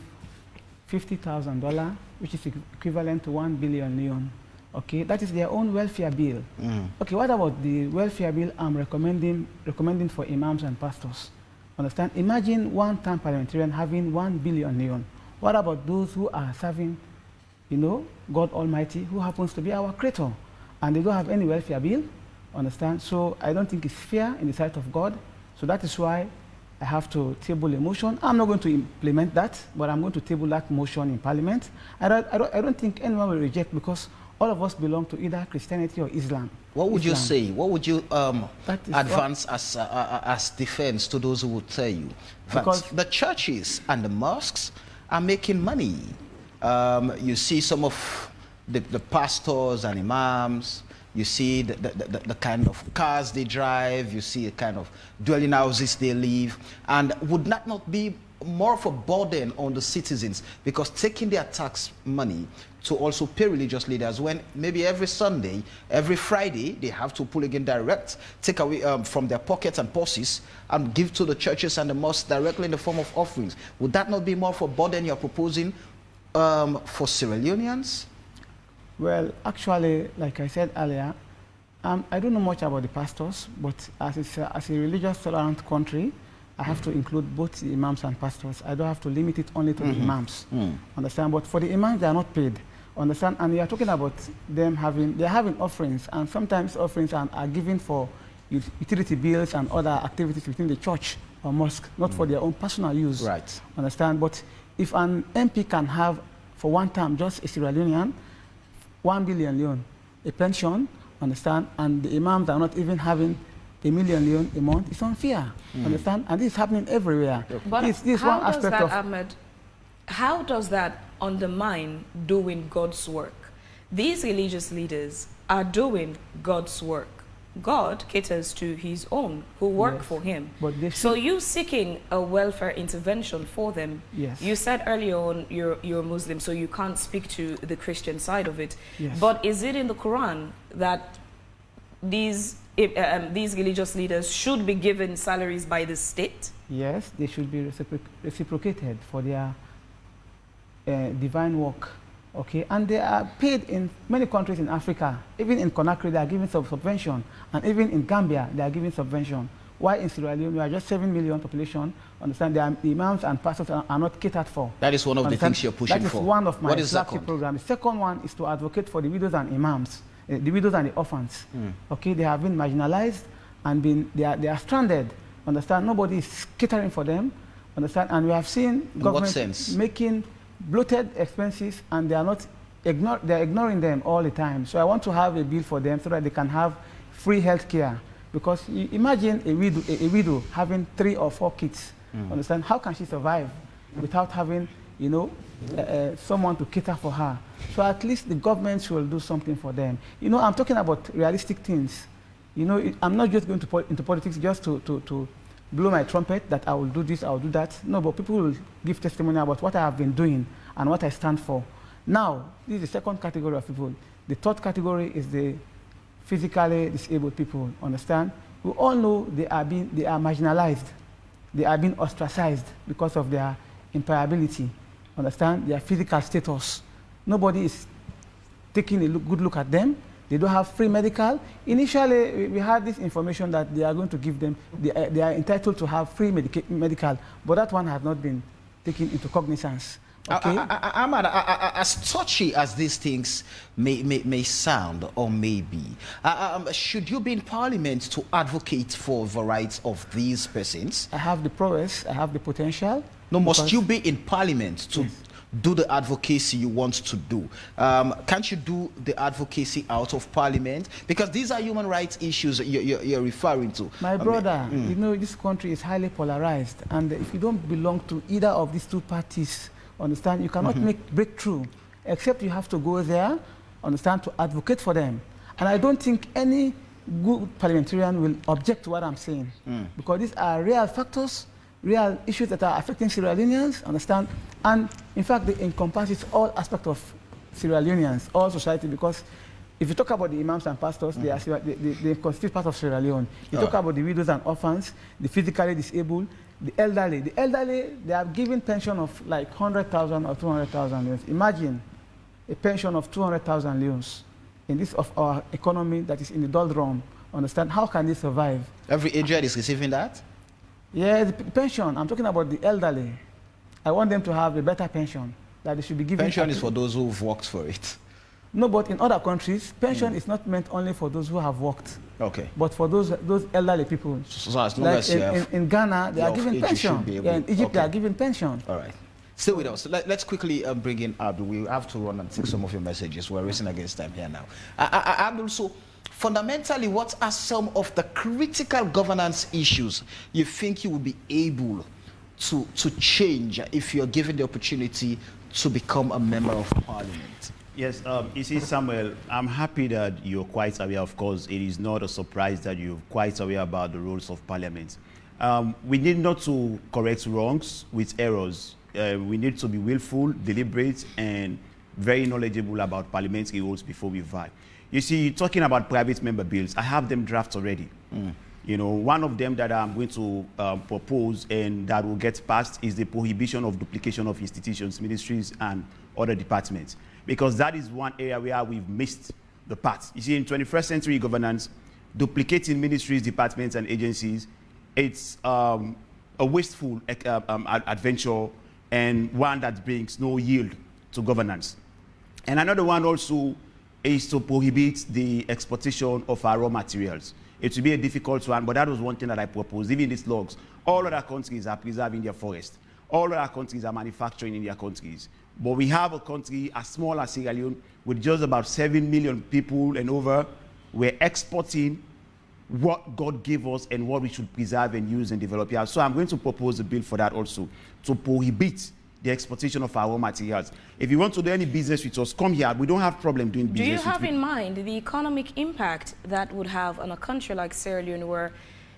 $50,000, which is equivalent to 1 billion Leone. Okay, that is their own welfare bill. Okay, what about the welfare bill I'm recommending for imams and pastors? Understand? Imagine one-time parliamentarian having 1 billion Leone. What about those who are serving, you know, God Almighty, who happens to be our creator, and they don't have any welfare bill? Understand? So I don't think it's fair in the sight of God. So that is why I have to table a motion. I'm not going to implement that, but I'm going to table that motion in Parliament. I don't think anyone will reject, because all of us belong to either Christianity or Islam. What would you say? What would you advance what, as defense to those who would tell you that because the churches and the mosques are making money? You see some of the pastors and imams, you see the kind of cars they drive, you see the kind of dwelling houses they live, and would that not be more of a burden on the citizens, because taking their tax money to also pay religious leaders, when maybe every Sunday, every Friday, they have to pull again direct, take away from their pockets and purses and give to the churches and the mosques directly in the form of offerings? Would that not be more of a burden you're proposing for Sierra Leoneans? Well, actually, like I said earlier, I don't know much about the pastors, but as a religious tolerant country, I have to include both the imams and pastors. I don't have to limit it only to the imams. Understand? But for the imams, they are not paid. Understand? And we are talking about them they're having offerings, and sometimes offerings are given for utility bills and other activities within the church or mosque, not for their own personal use. Right. Understand? But if an MP can have, for one term, just a Sierra Leonean, 1 billion Leone, a pension, understand, and the imams are not even having a million Leone a month, it's unfair, understand? And this is happening everywhere. But this how one does aspect that, of Ahmed, how does that undermine doing God's work? These religious leaders are doing God's work. God caters to his own who work for him. But they So you seeking a welfare intervention for them. Yes. You said earlier on you're Muslim, so you can't speak to the Christian side of it. Yes. But is it in the Quran that these religious leaders should be given salaries by the state? Yes, they should be reciprocated for their divine work. Okay, and they are paid in many countries in Africa. Even in Conakry, they are giving subvention, and even in Gambia, they are giving subvention. Why in Sierra Leone, we are just 7 million population, understand, the imams and pastors are not catered for. That is one of the things you're pushing for. That is one of my flagship programs. The second one is to advocate for the widows and imams, the widows and the orphans. Okay, they have been marginalized and they are stranded, understand, nobody is catering for them, understand, and we have seen government making bloated expenses, and they are ignoring them all the time. So I want to have a bill for them so that they can have free health care. Because imagine a widow having 3 or 4 kids. Understand? How can she survive without having, you know, someone to cater for her? So at least the government will do something for them. You know, I'm talking about realistic things. You know, I'm not just going into politics just to blow my trumpet that I will do this, I will do that. No, but people will give testimony about what I have been doing and what I stand for. Now, this is the second category of people. The third category is the physically disabled people, understand? We all know they are marginalized. They are being ostracized because of their impairability, understand? Their physical status. Nobody is taking a good look at them. They don't have free medical. Initially, we had this information that they are going to give them, they are entitled to have free medical, but that one has not been taken into cognizance. Okay? Ahmad, as touchy as these things may sound or may be, should you be in Parliament to advocate for the rights of these persons? I have the prowess, I have the potential. No, must you be in Parliament to do the advocacy you want to do? Can't you do the advocacy out of Parliament? Because these are human rights issues you're referring to. My brother, you know, this country is highly polarized, and if you don't belong to either of these two parties, understand, you cannot make breakthrough, except you have to go there, understand, to advocate for them. And I don't think any good parliamentarian will object to what I'm saying, because these are real factors, real issues that are affecting Sierra Leoneans, understand? And in fact, they encompass all aspects of Sierra Leoneans, all society, because if you talk about the imams and pastors, they constitute part of Sierra Leone. You talk about the widows and orphans, the physically disabled, the elderly. The elderly, they are given pension of like 100,000 or 200,000 leones. Imagine a pension of 200,000 leones. in this of our economy that is in the doldrum, understand how can they survive? Every aged is receiving that? Yeah, the pension, I'm talking about the elderly. I want them to have a better pension that they should be given. Pension is for those who've worked for it. No, but in other countries, pension is not meant only for those who have worked, Okay. but for those elderly people. So as long Like as you have in Ghana, they are your given age, you should pension. be able- Yeah, in Egypt, they okay. are given pension. All right. Stay with us. Let's quickly bring in Abdul. We have to run and take some of your messages. We're racing against time here now. Abdul, so fundamentally, what are some of the critical governance issues you think you will be able to change if you're given the opportunity to become a member of parliament? Yes, you see, Samuel, I'm happy that you're quite aware. Of course, it is not a surprise that you're quite aware about the roles of parliament. We need not to correct wrongs with errors. We need to be willful, deliberate, and very knowledgeable about parliamentary rules before we vote. You see, talking about private member bills, I have them draft already. You know, one of them that I'm going to propose and that will get passed is the prohibition of duplication of institutions, ministries, and other departments, because that is one area where we've missed the path. You see, in 21st century governance, duplicating ministries, departments, and agencies, it's a wasteful adventure and one that brings no yield to governance. And another one also is to prohibit the exportation of our raw materials. It will be a difficult one, but that was one thing that I proposed. Even these logs, all other countries are preserving their forest. All other countries are manufacturing in their countries. But we have a country as small as Sierra Leone with just about 7 million people and over. We're exporting what God gave us and what we should preserve and use and develop here. So I'm going to propose a bill for that also, to prohibit the exportation of our raw materials. If you want to do any business with us, come here. We don't have problem doing business. Do you with have you. in mind the economic impact that would have on a country like Sierra Leone, where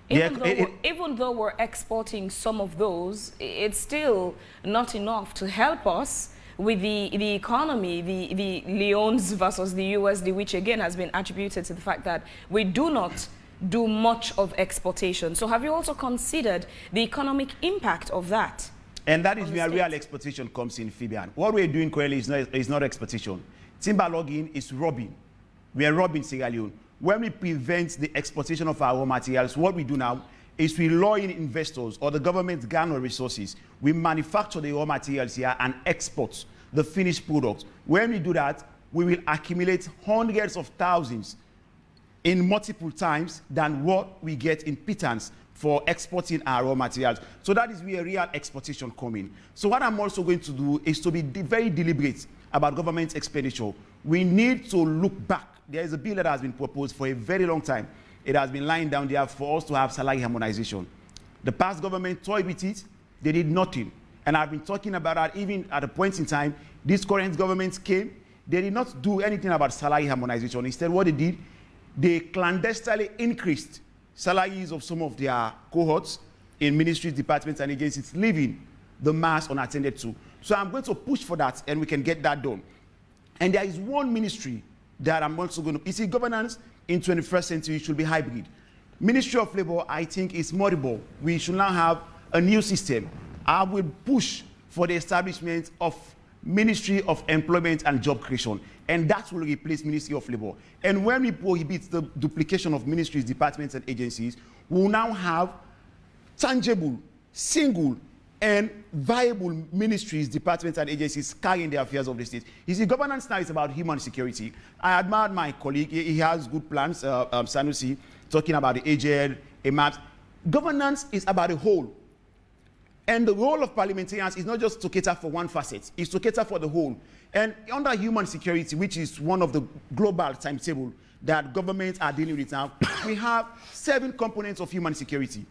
Yeah, even though we're exporting some of those, it's still not enough to help us with the economy, the Leones versus the USD, which again has been attributed to the fact that we do not do much of exportation. So have you also considered the economic impact of that? And that is on the where state? real exportation comes in, Fabian. What we're doing currently is not exportation. Timber logging is robbing. We are robbing Sierra Leone. When we prevent the exportation of our raw materials, what we do now is we lure in investors or the government garner resources. We manufacture the raw materials here and export the finished product. When we do that, we will accumulate hundreds of thousands in multiple times than what we get in pittance for exporting our raw materials. So that is where real exportation comes in. So what I'm also going to do is to be very deliberate about government expenditure. We need to look back. There is a bill that has been proposed for a very long time. It has been lying down there for us to have salary harmonization. The past government toyed with it. They did nothing. And I've been talking about that even at a point in time. This current government came. They did not do anything about salary harmonization. Instead, what they did, they clandestinely increased salaries of some of their cohorts in ministries, departments, and agencies, leaving the mass unattended to. So I'm going to push for that, and we can get that done. And there is one ministry that I'm also going to, you see, governance in 21st century should be hybrid. Ministry of Labor, I think, is moribund. We should now have a new system. I will push for the establishment of Ministry of Employment and Job Creation, and that will replace Ministry of Labor. And when we prohibit the duplication of ministries, departments, and agencies, we will now have tangible, single, and viable ministries, departments, and agencies carrying the affairs of the state. You see, governance now is about human security. I admired my colleague. He has good plans, Sanusi, talking about the aged, AMAPs. Governance is about the whole. And the role of parliamentarians is not just to cater for one facet, it's to cater for the whole. And under human security, which is one of the global timetable that governments are dealing with now, we have 7 components of human security.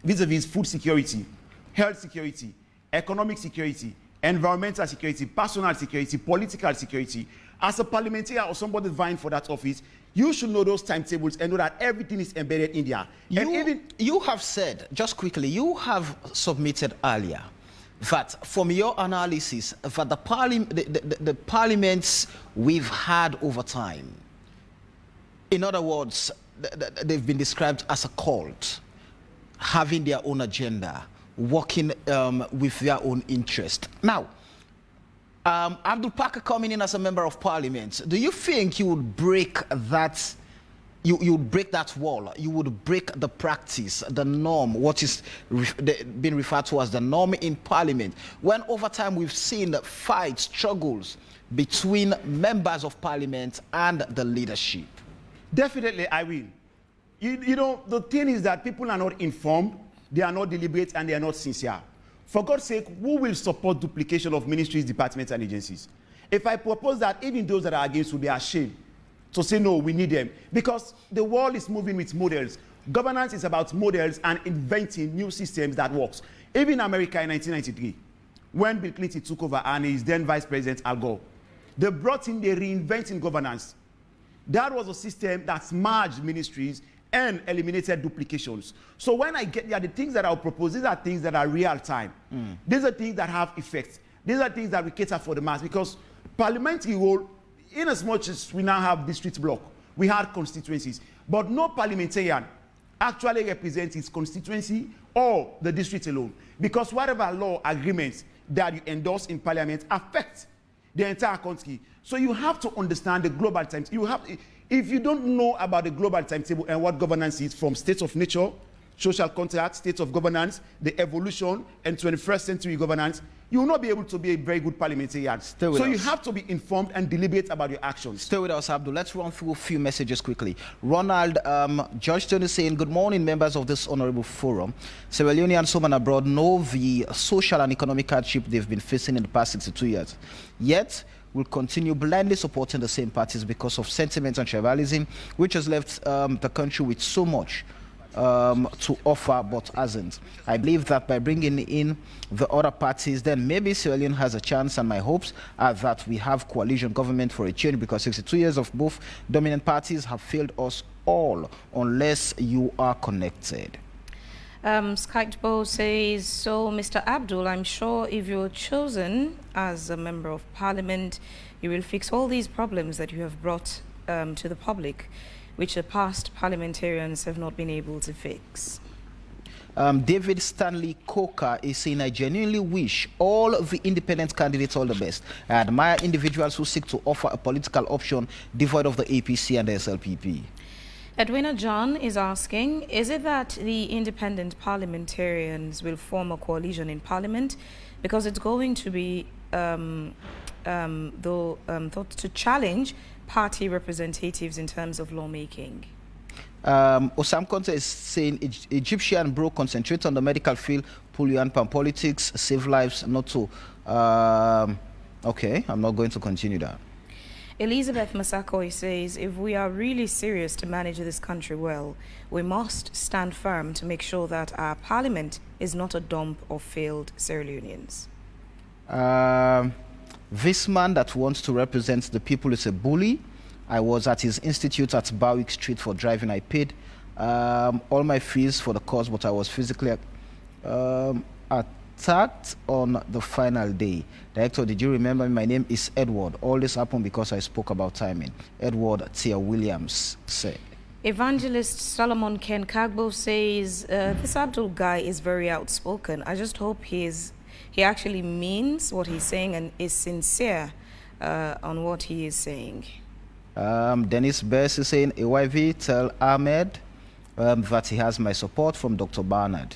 Vis-a-vis food security, health security, economic security, environmental security, personal security, political security. As a parliamentarian or somebody vying for that office, you should know those timetables and know that everything is embedded in there. You have said, just quickly, you have submitted earlier that from your analysis, that the parliaments we've had over time, in other words, they've been described as a cult, having their own agenda, working with their own interest. Now, Abdul Parker coming in as a member of parliament, do you think you would break that? You would break that wall. You would break the practice, the norm, what is being referred to as the norm in parliament. When over time we've seen fights, struggles between members of parliament and the leadership. Definitely, I will. You know, the thing is that people are not informed, they are not deliberate, and they are not sincere. For God's sake, who will support duplication of ministries, departments, and agencies? If I propose that, even those that are against will be ashamed to say, no, we need them. Because the world is moving with models. Governance is about models and inventing new systems that works. Even America in 1993, when Bill Clinton took over and his then Vice President Al Gore, they brought in the reinventing governance. That was a system that merged ministries and eliminated duplications. So when I get there, the things that I'll propose, these are things that are real time. These are things that have effects. These are things that we cater for the mass, because parliamentary role, in as much as we now have district block, we had constituencies, but no parliamentarian actually represents his constituency or the district alone, because whatever law agreements that you endorse in parliament affect the entire country. So you have to understand the global times. If you don't know about the global timetable and what governance is, from state of nature, social contract, state of governance, the evolution, and 21st century governance, you will not be able to be a very good parliamentarian. So you have to be informed and deliberate about your actions. Stay with us, Abdul. Let's run through a few messages quickly. Ronald Georgetown is saying, good morning, members of this honorable forum. Sierra Leone and some abroad know the social and economic hardship they've been facing in the past 62 years. Yet, will continue blindly supporting the same parties because of sentiment and tribalism, which has left the country with so much to offer but hasn't. I believe that by bringing in the other parties, then maybe Sierra Leone has a chance, and my hopes are that we have coalition government for a change, because 62 years of both dominant parties have failed us all unless you are connected. Skytebo says, so Mr. Abdul, I'm sure if you're chosen as a member of parliament, you will fix all these problems that you have brought to the public, which the past parliamentarians have not been able to fix. David Stanley Coker is saying, I genuinely wish all the independent candidates all the best. I admire individuals who seek to offer a political option devoid of the APC and the SLPP. Edwina John is asking, is it that the independent parliamentarians will form a coalition in parliament because it's going to be thought to challenge party representatives in terms of lawmaking? Osam Conte is saying, Egyptian bro, concentrate on the medical field, pull you on politics, save lives, not to. Okay, I'm not going to continue that. Elizabeth Masakoi says, if we are really serious to manage this country well, we must stand firm to make sure that our parliament is not a dump of failed Sierra Leoneans. This man that wants to represent the people is a bully. I was at his institute at Barwick Street for driving. I paid all my fees for the course, but I was physically attacked on the final day. Director, did you remember me? My name is Edward. All this happened because I spoke about timing. Edward Tia Williams said. Evangelist Solomon Ken Kagbo says, this Abdul guy is very outspoken. I just hope he actually means what he's saying and is sincere on what he is saying. Dennis Bess is saying, AYV, tell Ahmed that he has my support from Dr. Barnard.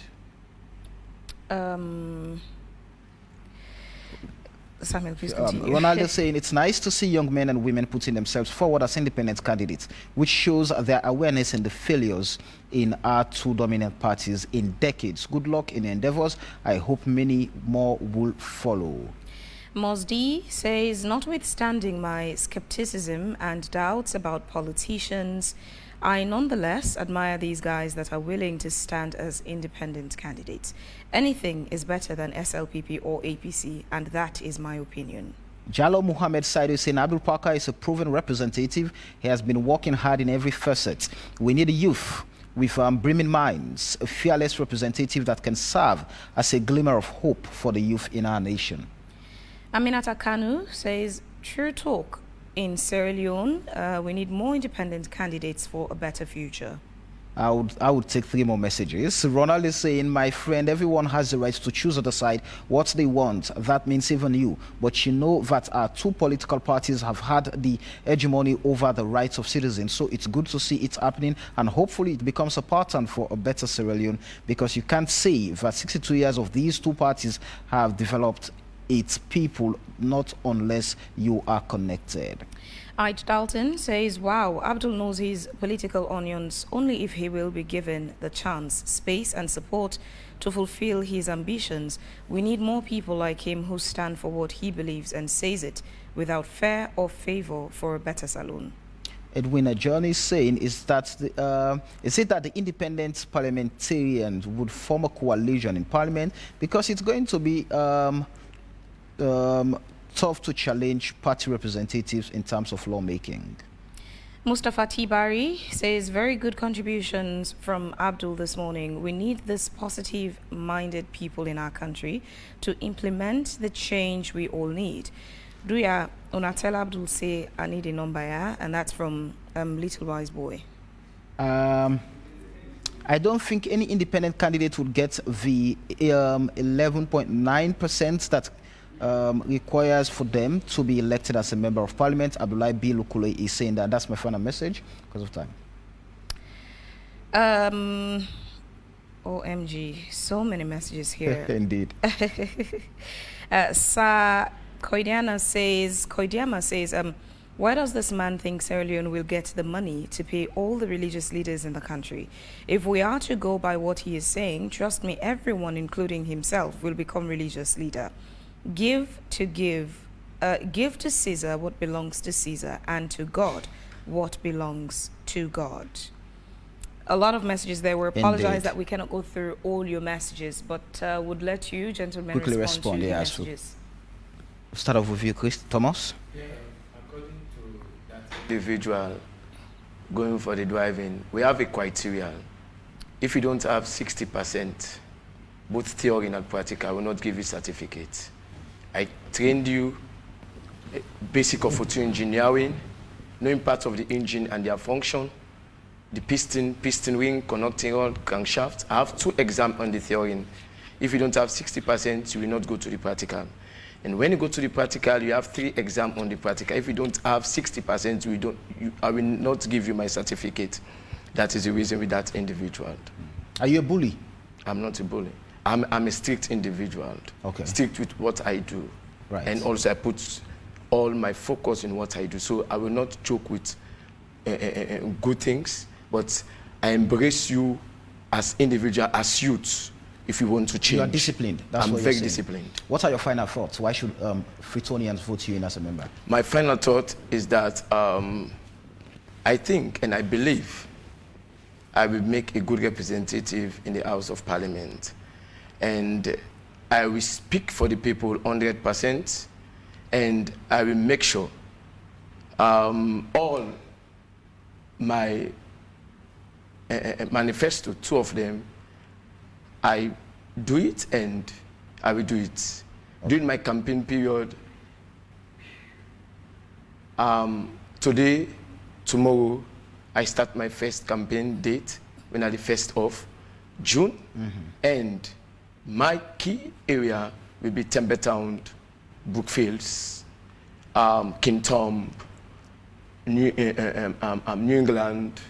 Samuel, please continue. Ronald is saying, it's nice to see young men and women putting themselves forward as independent candidates, which shows their awareness in the failures in our two dominant parties in decades. Good luck in your endeavors. I hope many more will follow. Mosdi says, notwithstanding my skepticism and doubts about politicians, I nonetheless admire these guys that are willing to stand as independent candidates. Anything is better than SLPP or APC, and that is my opinion. Jallo Muhammad Saidu is saying, Abdul Parker is a proven representative. He has been working hard in every facet. We need a youth with brimming minds, a fearless representative that can serve as a glimmer of hope for the youth in our nation. Aminata Kanu says, true talk. In Sierra Leone, we need more independent candidates for a better future. I would take 3 more messages. Ronald is saying, my friend, everyone has the right to choose or decide what they want. That means even you. But you know that our 2 political parties have had the hegemony over the rights of citizens. So it's good to see it happening, and hopefully it becomes a pattern for a better Sierra Leone, because you can't say that 62 years of these 2 parties have developed its people, not unless you are connected. Ike Dalton says, wow, Abdul knows his political onions only if he will be given the chance, space and support to fulfill his ambitions. We need more people like him who stand for what he believes and says it without fear or favor for a better saloon. Edwin Ajani is saying, is it that the independent parliamentarians would form a coalition in parliament, because it's going to be tough to challenge party representatives in terms of lawmaking. Mustafa Tibari says, very good contributions from Abdul this morning. We need this positive-minded people in our country to implement the change we all need. Do ya tell Abdul say I need a number, yeah? And that's from Little Wise Boy. I don't think any independent candidate would get the 11.9% that requires for them to be elected as a member of parliament. Abdullahi B. Lukule is saying that. That's my final message because of time. OMG, so many messages here. Indeed. Sa Koidiama says, why does this man think Sierra Leone will get the money to pay all the religious leaders in the country? If we are to go by what he is saying, trust me, everyone, including himself, will become religious leader. Give to Caesar what belongs to Caesar, and to God what belongs to God. A lot of messages there. We apologize that we cannot go through all your messages, but would let you, gentlemen, quickly respond to the yeah, messages. Start off with you, Chris. Thomas? Yeah, according to that individual going for the driving, we have a criteria. If you don't have 60%, both theory and practical, I will not give you certificate. I trained you basic of auto engineering, knowing parts of the engine and their function, the piston ring, connecting rod, crankshaft. I have 2 exams on the theory. If you don't have 60%, you will not go to the practical. And when you go to the practical, you have 3 exams on the practical. If you don't have 60%, I will not give you my certificate. That is the reason with that individual. Are you a bully? I'm not a bully. I'm a strict individual. Okay. Strict with what I do. Right. And also I put all my focus in what I do. So I will not joke with good things, but I embrace you as individual, as youth, if you want to change. You are disciplined. That's I'm what very you're saying. disciplined. What are your final thoughts? Why should Fritonians vote you in as a member? My final thought is that I think and I believe I will make a good representative in the House of Parliament. And I will speak for the people 100%, and I will make sure all my manifesto, 2 of them, I do it and I will do it. Okay. During my campaign period, today, tomorrow, I start my first campaign date, when are the 1st of June, and my key area will be Tempertown, Brookfields, King Tom, New England,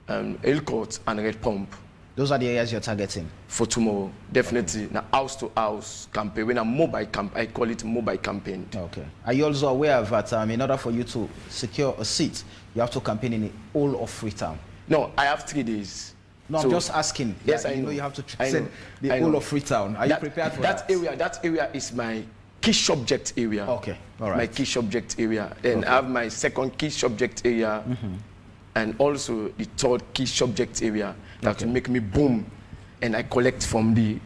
Elcourt, and Red Pump. Those are the areas you're targeting? For tomorrow, definitely. Now, house-to-house campaign. When I'm mobile campaign, I call it mobile campaign. Okay. Are you also aware that in order for you to secure a seat, you have to campaign in the whole of Freetown? No, I have 3 days. No, so, I'm just asking. Yes, I know. You have to send the whole of Freetown. Are you prepared for that? That area is my key subject area. Okay, all right. My key subject area. Then I have my second key subject area, and also the 3rd key subject area that will make me boom, and I collect from the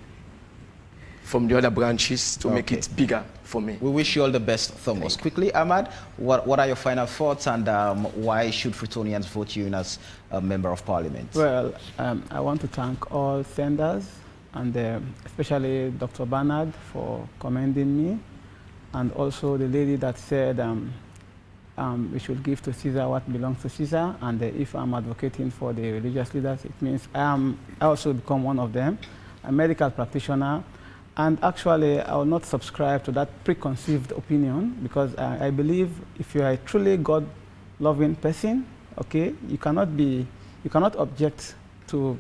other branches to make it bigger for me. We wish you all the best, Thomas. Quickly, Ahmad, what are your final thoughts, and why should Fritonians vote you in as a member of parliament? Well, I want to thank all senders, and especially Dr. Bernard for commending me, and also the lady that said we should give to Caesar what belongs to Caesar, and if I'm advocating for the religious leaders, it means I also become one of them, a medical practitioner. And actually, I will not subscribe to that preconceived opinion, because I believe if you are a truly God-loving person, okay, you cannot object to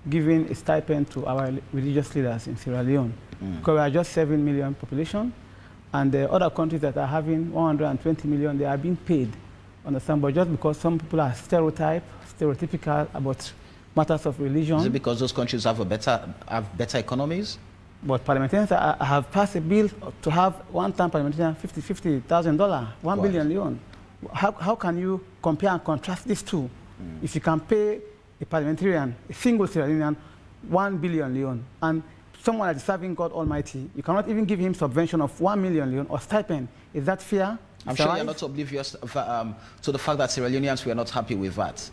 giving a stipend to our religious leaders in Sierra Leone, because we are just 7 million population, and the other countries that are having 120 million, they are being paid. Understand? But just because some people are stereotypical about matters of religion. Is it because those countries have better economies? But parliamentarians have passed a bill to have one-time parliamentarian $50,000, 1 billion Leone. How can you compare and contrast these two? If you can pay a parliamentarian, a single Sierra Leonean, 1 billion Leone, and someone that is serving God Almighty, you cannot even give him subvention of 1 million Leone or stipend. Is that fair? I'm sure you're not oblivious to the fact that Sierra Leoneans were not happy with that.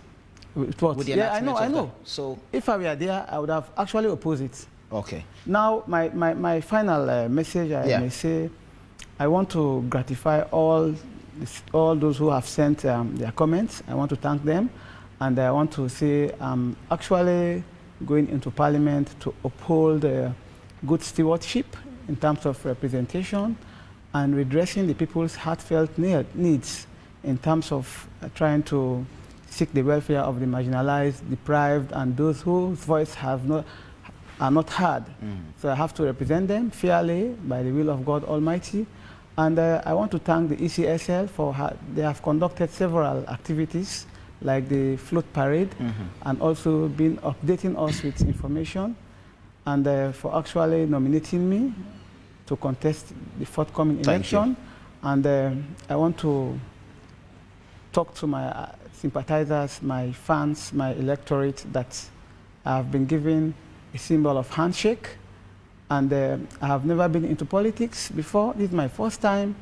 With what? With the Yeah, I know. that. So if I were there, I would have actually opposed it. Okay. Now, my final message, I may say, I want to gratify all those who have sent their comments. I want to thank them. And I want to say I'm actually going into Parliament to uphold good stewardship in terms of representation and redressing the people's heartfelt needs in terms of trying to seek the welfare of the marginalized, deprived, and those whose voice are not heard. So I have to represent them fairly by the will of God Almighty. And I want to thank the ECSL for they have conducted several activities like the float parade and also been updating us with information, and for actually nominating me to contest the forthcoming election. And I want to talk to my sympathizers, my fans, my electorate that I have been given a symbol of handshake, and I have never been into politics before. This is my first time,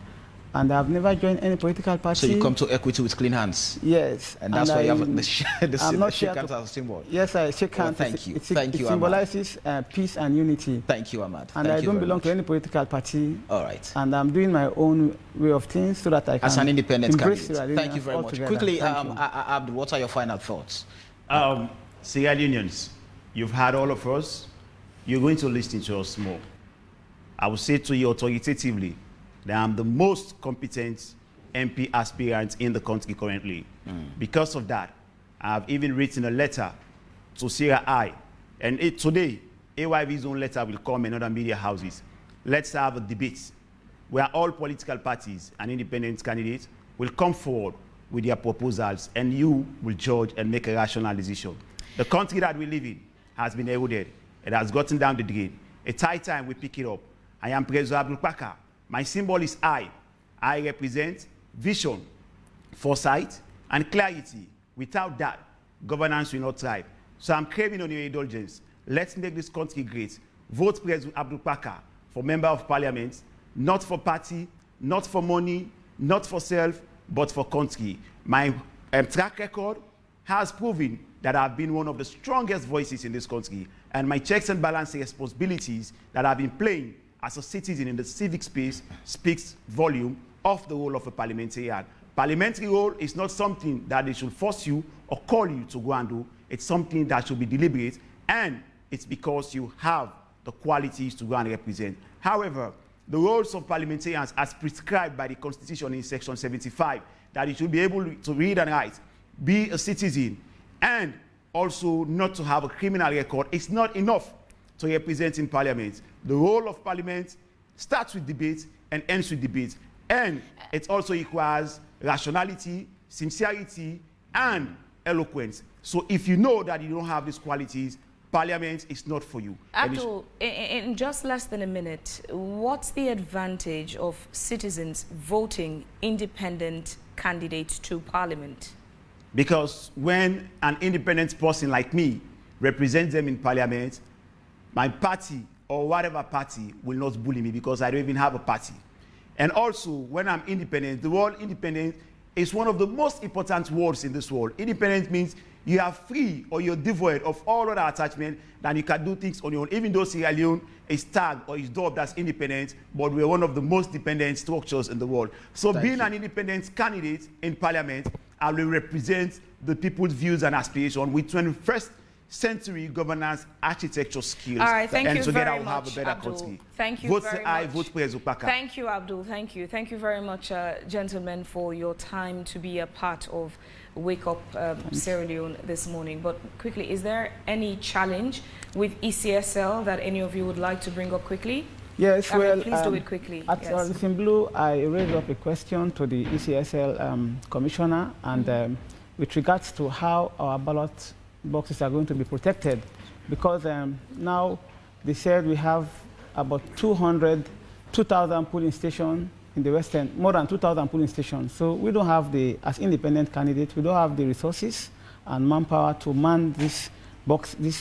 and I have never joined any political party. So you come to Equity with clean hands? Yes. And that's why you have the shake hands as a symbol? Yes, I shake hands. Thank you. It Symbolizes peace and unity. Thank you, Ahmad. And I don't belong to any political party. All right. And I'm doing my own way of things so that I can as an independent embrace candidate. Thank you very much. Together. Quickly, Abdul, what are your final thoughts? Sierra Leoneans, you've had all of us. You're going to listen to us more. I will say to you authoritatively that I'm the most competent MP aspirant in the country currently. Because of that, I've even written a letter to Sierra I. And today, AYV's own letter will come in other media houses. Let's have a debate where all political parties and independent candidates will come forward with their proposals, and you will judge and make a rational decision. The country that we live in has been eroded. It has gotten down the drain. It's high time we pick it up. I am President Abdul Parker. My symbol is I. I represent vision, foresight, and clarity. Without that, governance will not thrive. So I'm craving on your indulgence. Let's make this country great. Vote President Abdul Parker for Member of Parliament, not for party, not for money, not for self, but for country. My track record has proven that I've been one of the strongest voices in this country, and my checks and balances responsibilities that I've been playing as a citizen in the civic space speaks volume of the role of a parliamentarian. Parliamentary role is not something that they should force you or call you to go and do. It's something that should be deliberate, and it's because you have the qualities to go and represent. However, the roles of parliamentarians as prescribed by the Constitution in Section 75, that you should be able to read and write, be a citizen, and also not to have a criminal record, is not enough to represent in Parliament. The role of Parliament starts with debate and ends with debate. And it also requires rationality, sincerity, and eloquence. So if you know that you don't have these qualities, Parliament is not for you. Abdul, in just less than a minute, what's the advantage of citizens voting independent candidates to Parliament? Because when an independent person like me represents them in Parliament, my party or whatever party will not bully me because I don't even have a party. And also, when I'm independent, the word independent is one of the most important words in this world. Independent means you are free or you're devoid of all other attachment, then you can do things on your own. Even though Sierra Leone is tagged or is dubbed as independent, but we're one of the most dependent structures in the world. So being an independent candidate in parliament, I will represent the people's views and aspirations with 21st century governance architecture skills. All right, thank and you together very we'll much, have a better Abdul. country. Thank you vote very aye, much. vote for Abdul Parker. Thank you, Abdul. Thank you. Thank you very much, gentlemen, for your time to be a part of Wake Up Sierra Leone this morning. But quickly, is there any challenge with ECSL that any of you would like to bring up quickly? Yes, I mean, well, please do it quickly. At Yes. in Blue, I raised up a question to the ECSL commissioner, and with regards to how our ballot boxes are going to be protected, because now they said we have about 2,000 polling stations in the Western, more than 2,000 polling stations. So we don't have as independent candidates, we don't have the resources and manpower to man these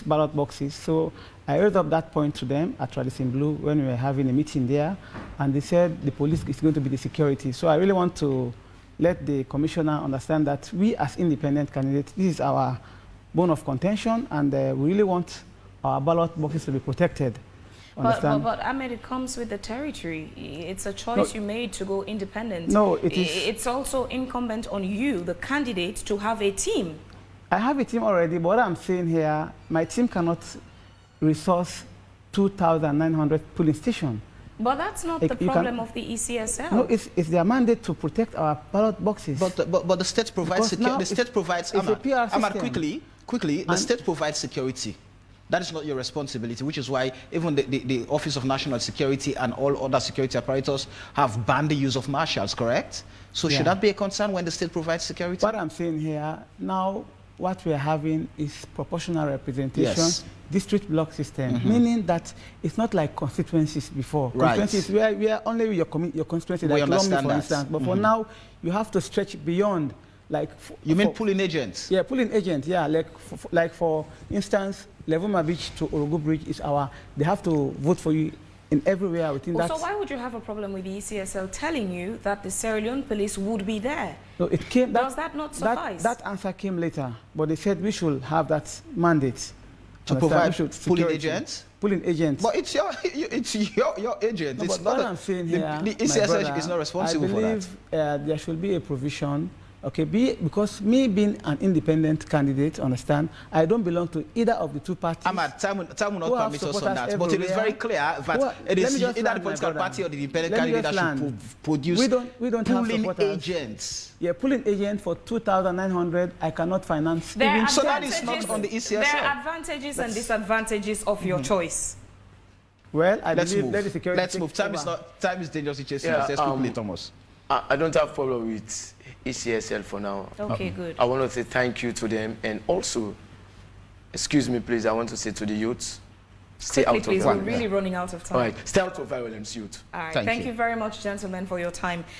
ballot boxes. So I raised up that point to them at Radisson Blue when we were having a meeting there, and they said the police is going to be the security. So I really want to let the commissioner understand that we as independent candidates, this is our bone of contention, and we really want our ballot boxes to be protected. But Ahmed, it comes with the territory. It's a choice you made to go independent. No, it is. It's also incumbent on you, the candidate, to have a team. I have a team already, but what I'm saying here, my team cannot resource 2,900 polling stations. But that's not the problem of the ECSL. No, it's their mandate to protect our ballot boxes. But the state provides security. The state provides. Ahmad, quickly, the state provides security. That is not your responsibility, which is why even the Office of National Security and all other security apparatus have banned the use of marshals, correct? So should that be a concern when the state provides security? What I'm saying here, now what we are having is proportional representation, district block system, meaning that it's not like constituencies before. Right. Constituencies we are only with your constituency, We like Leone, understand for that. instance. But for now, you have to stretch beyond. Like You mean polling agents? Yeah, polling agent. Yeah, like for instance, Levuma Beach to Orogo Bridge is they have to vote for you in everywhere within that. So why would you have a problem with the ECSL telling you that the Sierra Leone police would be there? No, it came. Does that not suffice? That answer came later, but they said we should have that mandate To provide polling agents? Polling agents. But it's your agent. No, it's but not what I'm saying here, the my ECSL brother, is not responsible for that. I believe there should be a provision. Okay, because me being an independent candidate, understand, I don't belong to either of the two parties. Ahmad, time will not permit us on that. But it is very clear that it is either the political party or the independent candidate that should produce we don't have polling supporters. agents. Yeah, polling agent for 2,900, I cannot finance. So that is not on the ECSL. There are advantages and disadvantages of your choice. Well, Let's move. Let the security Let's move. Time is dangerously chasing us. Let's quickly, Thomas. I don't have problem with ECSL for now. Okay, good. I want to say thank you to them, and also, excuse me, please, I want to say to the youth, stay out of Please, violence. we're really running out of time. All right, stay out of violence, youth. All right, Thank thank you. you very much, gentlemen, for your time.